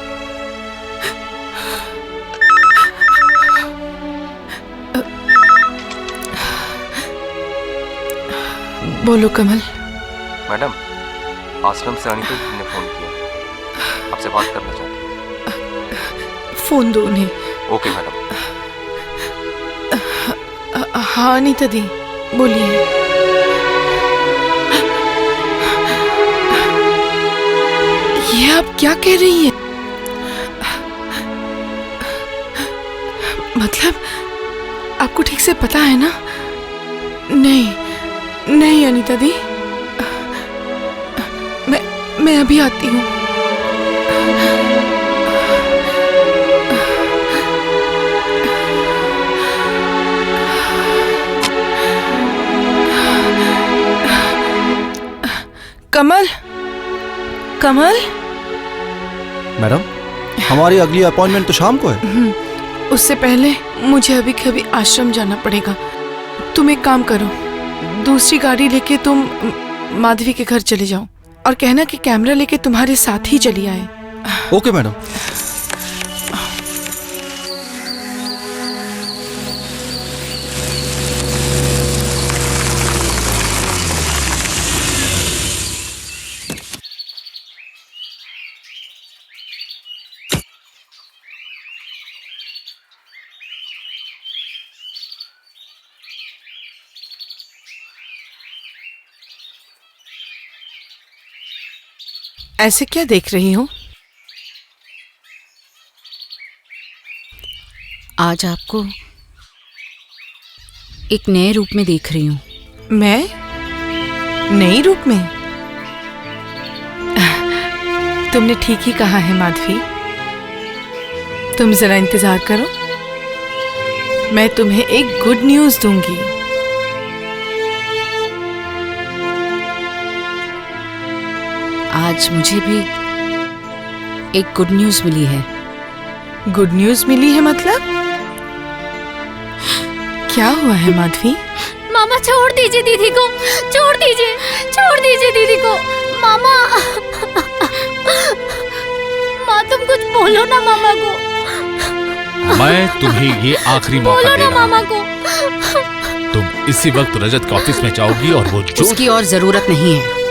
बोलो कमल। मैडम, आश्रम से अनीता जी ने फोन किया, आपसे बात करना चाहती हैं। फोन दो उन्हें। Okay madam. हाँ अनीता दी, बोलिए। ये आप क्या कह रही हैं? मतलब आपको ठीक से पता है ना? नहीं नहीं अनीता दी, मैं अभी आती हूँ। कमल, कमल। मैडम, हमारी अगली अपॉइंटमेंट तो शाम को है। उससे पहले मुझे अभी कभी आश्रम जाना पड़ेगा। तुम एक काम करो, दूसरी गाड़ी लेके तुम माधवी के घर चले जाओ और कहना कि कैमरा लेके तुम्हारे साथ ही चली आए। Okay madam. ऐसे क्या देख रही हो? आज आपको एक नए रूप में देख रही हूँ। मैं नई रूप में? तुमने ठीक ही कहा है माधवी। तुम जरा इंतजार करो, मैं तुम्हें एक गुड न्यूज़ दूंगी। आज मुझे भी एक गुड न्यूज़ मिली है। गुड न्यूज़ मिली है मतलब? क्या हुआ है माधवी? मामा छोड़ दीजिए दीदी को, छोड़ दीजिए दीदी को। मामा, माँ तुम कुछ बोलो ना मामा को। मैं तुम्हें ये आखिरी मौका बोलो दे ना रहा हूं। मामा को। तुम इसी वक्त रजत के ऑफिस में जाओगी और वो जो उसकी और जरूरत नहीं है,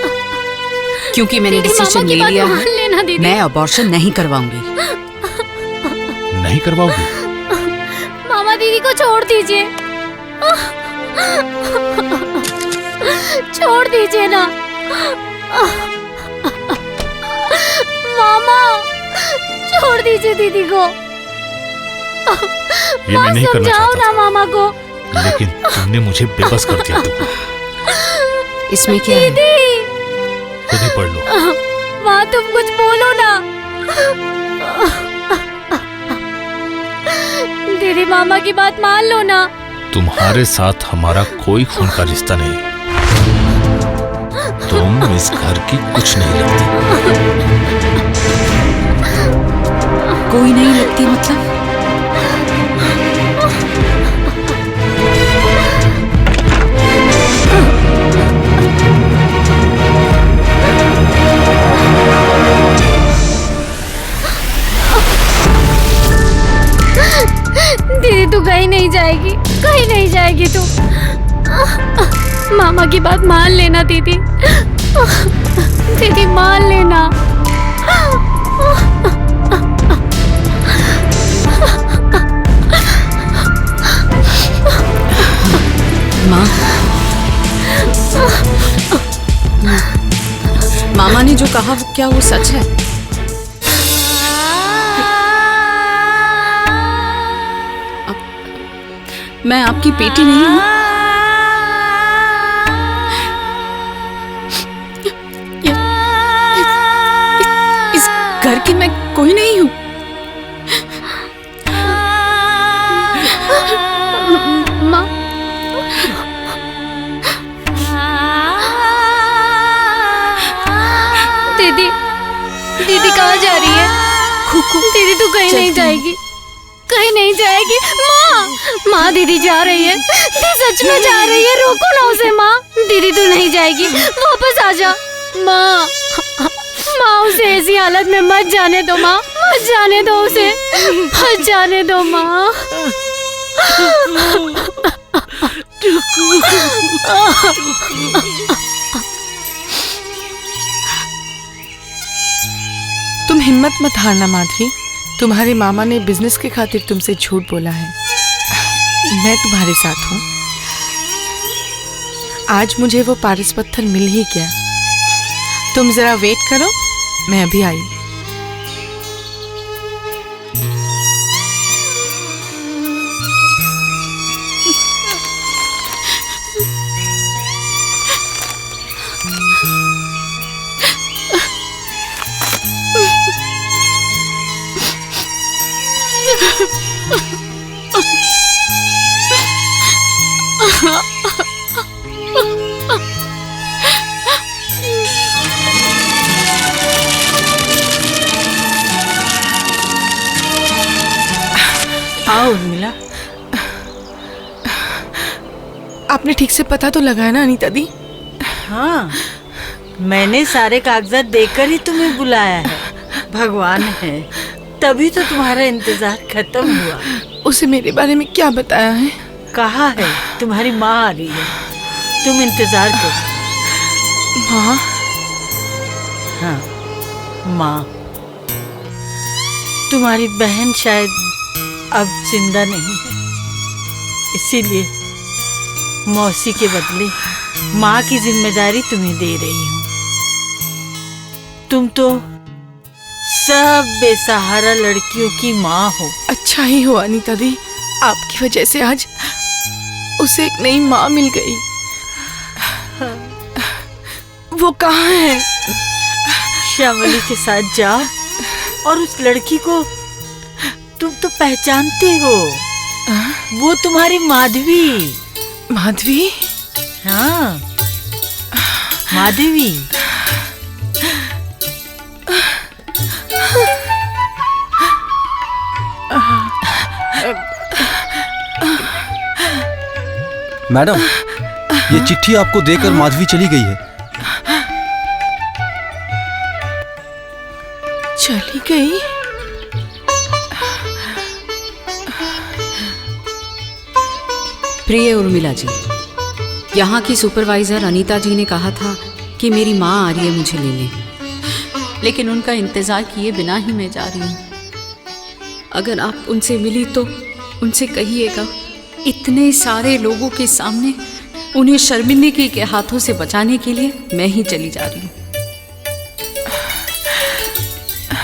क्योंकि मैंने डिसीजन ले लिया है। मैं अबॉर्शन नहीं करवाऊंगी। नहीं करवाओगी? मामा दीदी दीदी को छोड़ दीजिए, छोड़ दीजिए ना मामा, छोड़ दीजिए दीदी को। ये मैं नहीं करना समझाओ चाहता ना मामा को। लेकिन तुमने मुझे बेबस कर दिया। इसमें क्या है? दीदी खुद ही पढ़ लो। माँ तुम कुछ बोलो ना। दीदी मामा की बात मान लो ना। तुम्हारे साथ हमारा कोई खून का रिश्ता नहीं। तुम इस घर की कुछ नहीं लगती। कोई नहीं लगती मतलब? दीदी तू कहीं नहीं जाएगी, कहीं नहीं जाएगी तू। मामा की बात मान लेना दीदी, दीदी मान लेना। माँ, मामा ने जो कहा वो क्या वो सच है? मैं आपकी बेटी नहीं हूँ? इस घर की मैं कोई नहीं हूँ? माँ, दीदी, दीदी कहाँ जा रही है? दीदी तू कहीं नहीं जाएगी, कहीं नहीं जाएगी। माँ, माँ दीदी जा रही है, दीदी सच में जा रही है, रोको ना उसे। माँ, दीदी तू नहीं जाएगी, वापस आ जा। माँ, माँ उसे ऐसी हालत में मत जाने दो माँ, मत जाने दो उसे, मत जाने दो माँ। तुम हिम्मत मत हारना माधवी, तुम्हारे मामा ने बिजनेस के खातिर तुमसे झूठ बोला है। मैं तुम्हारे साथ हूँ। आज मुझे वो पारस पत्थर मिल ही गया। तुम जरा वेट करो, मैं अभी आई। आओ उर्मिला। आपने ठीक से पता तो लगाया ना अनीता दी? हाँ, मैंने सारे कागजात देकर ही तुम्हें बुलाया है। भगवान है, तभी तो तुम्हारा इंतजार खत्म हुआ। उसे मेरे बारे में क्या बताया है? कहा है तुम्हारी माँ आ रही है, तुम इंतजार करो। माँ? हाँ माँ। तुम्हारी बहन शायद अब जिंदा नहीं है, इसीलिए मौसी के बदले माँ की जिम्मेदारी तुम्हें दे रही हूँ। तुम तो सब बेसहारा लड़कियों की माँ हो। अच्छा ही हुआ अनीता दी, आपकी वजह से आज उसे एक नई माँ मिल गई। वो कहाँ है? श्यामली के साथ जाओ और उस लड़की को तुम तो पहचानते हो, वो तुम्हारी माधवी। माधवी? हाँ, माधवी। मैडम, ये चिट्ठी आपको देकर माधवी चली गई है। चली गई? प्रिय उर्मिला जी, यहाँ की सुपरवाइजर अनीता जी ने कहा था कि मेरी माँ आ रही है मुझे लेने, लेकिन उनका इंतजार किए बिना ही मैं जा रही हूँ। अगर आप उनसे मिली तो उनसे कहिएगा इतने सारे लोगों के सामने उन्हें शर्मिंदगी के हाथों से बचाने के लिए मैं ही चली जा रही हूँ।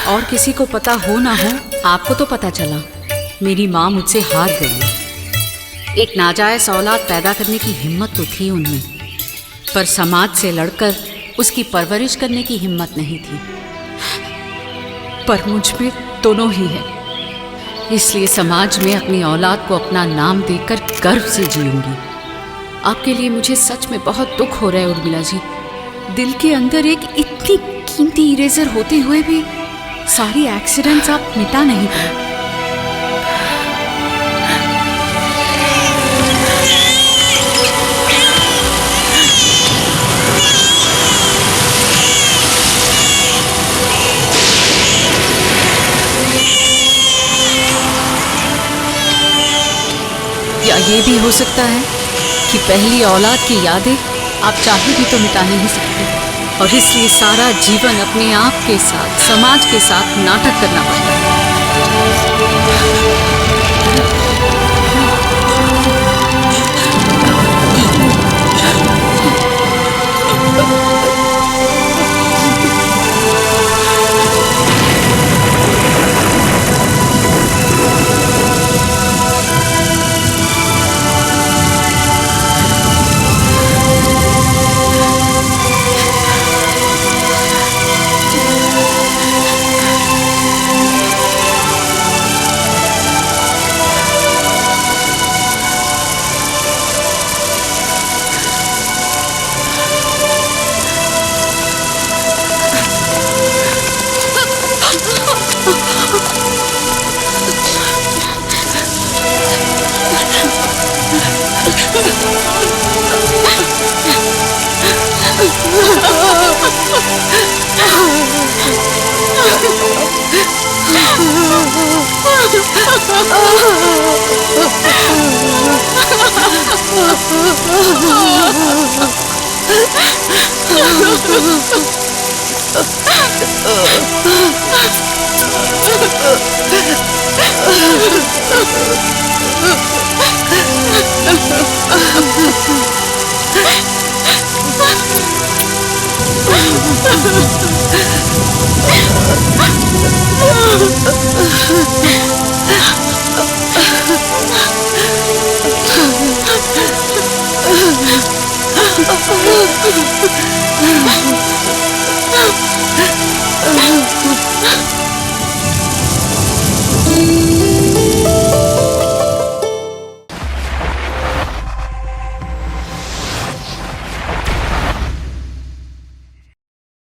और किसी को पता हो ना हो, आपको तो पता चला मेरी माँ मुझसे हार गई। एक नाजायज औलाद पैदा करने की हिम्मत तो थी उनमें, पर समाज से लड़कर उसकी परवरिश करने की हिम्मत नहीं थी। पर मुझ में दोनों ही है, इसलिए समाज में अपनी औलाद को अपना नाम देकर गर्व से जीऊंगी। आपके लिए मुझे सच में बहुत दुख हो रहा है उर्मिला जी। दिल के अंदर एक इतनी कीमती इरेजर होते हुए भी सारी एक्सीडेंट्स आप मिटा नहीं पाए। या ये भी हो सकता है कि पहली औलाद की यादें आप चाहे भी तो मिटा नहीं सकते, और इसलिए सारा जीवन अपने आप के साथ, समाज के साथ नाटक करना पड़ता है।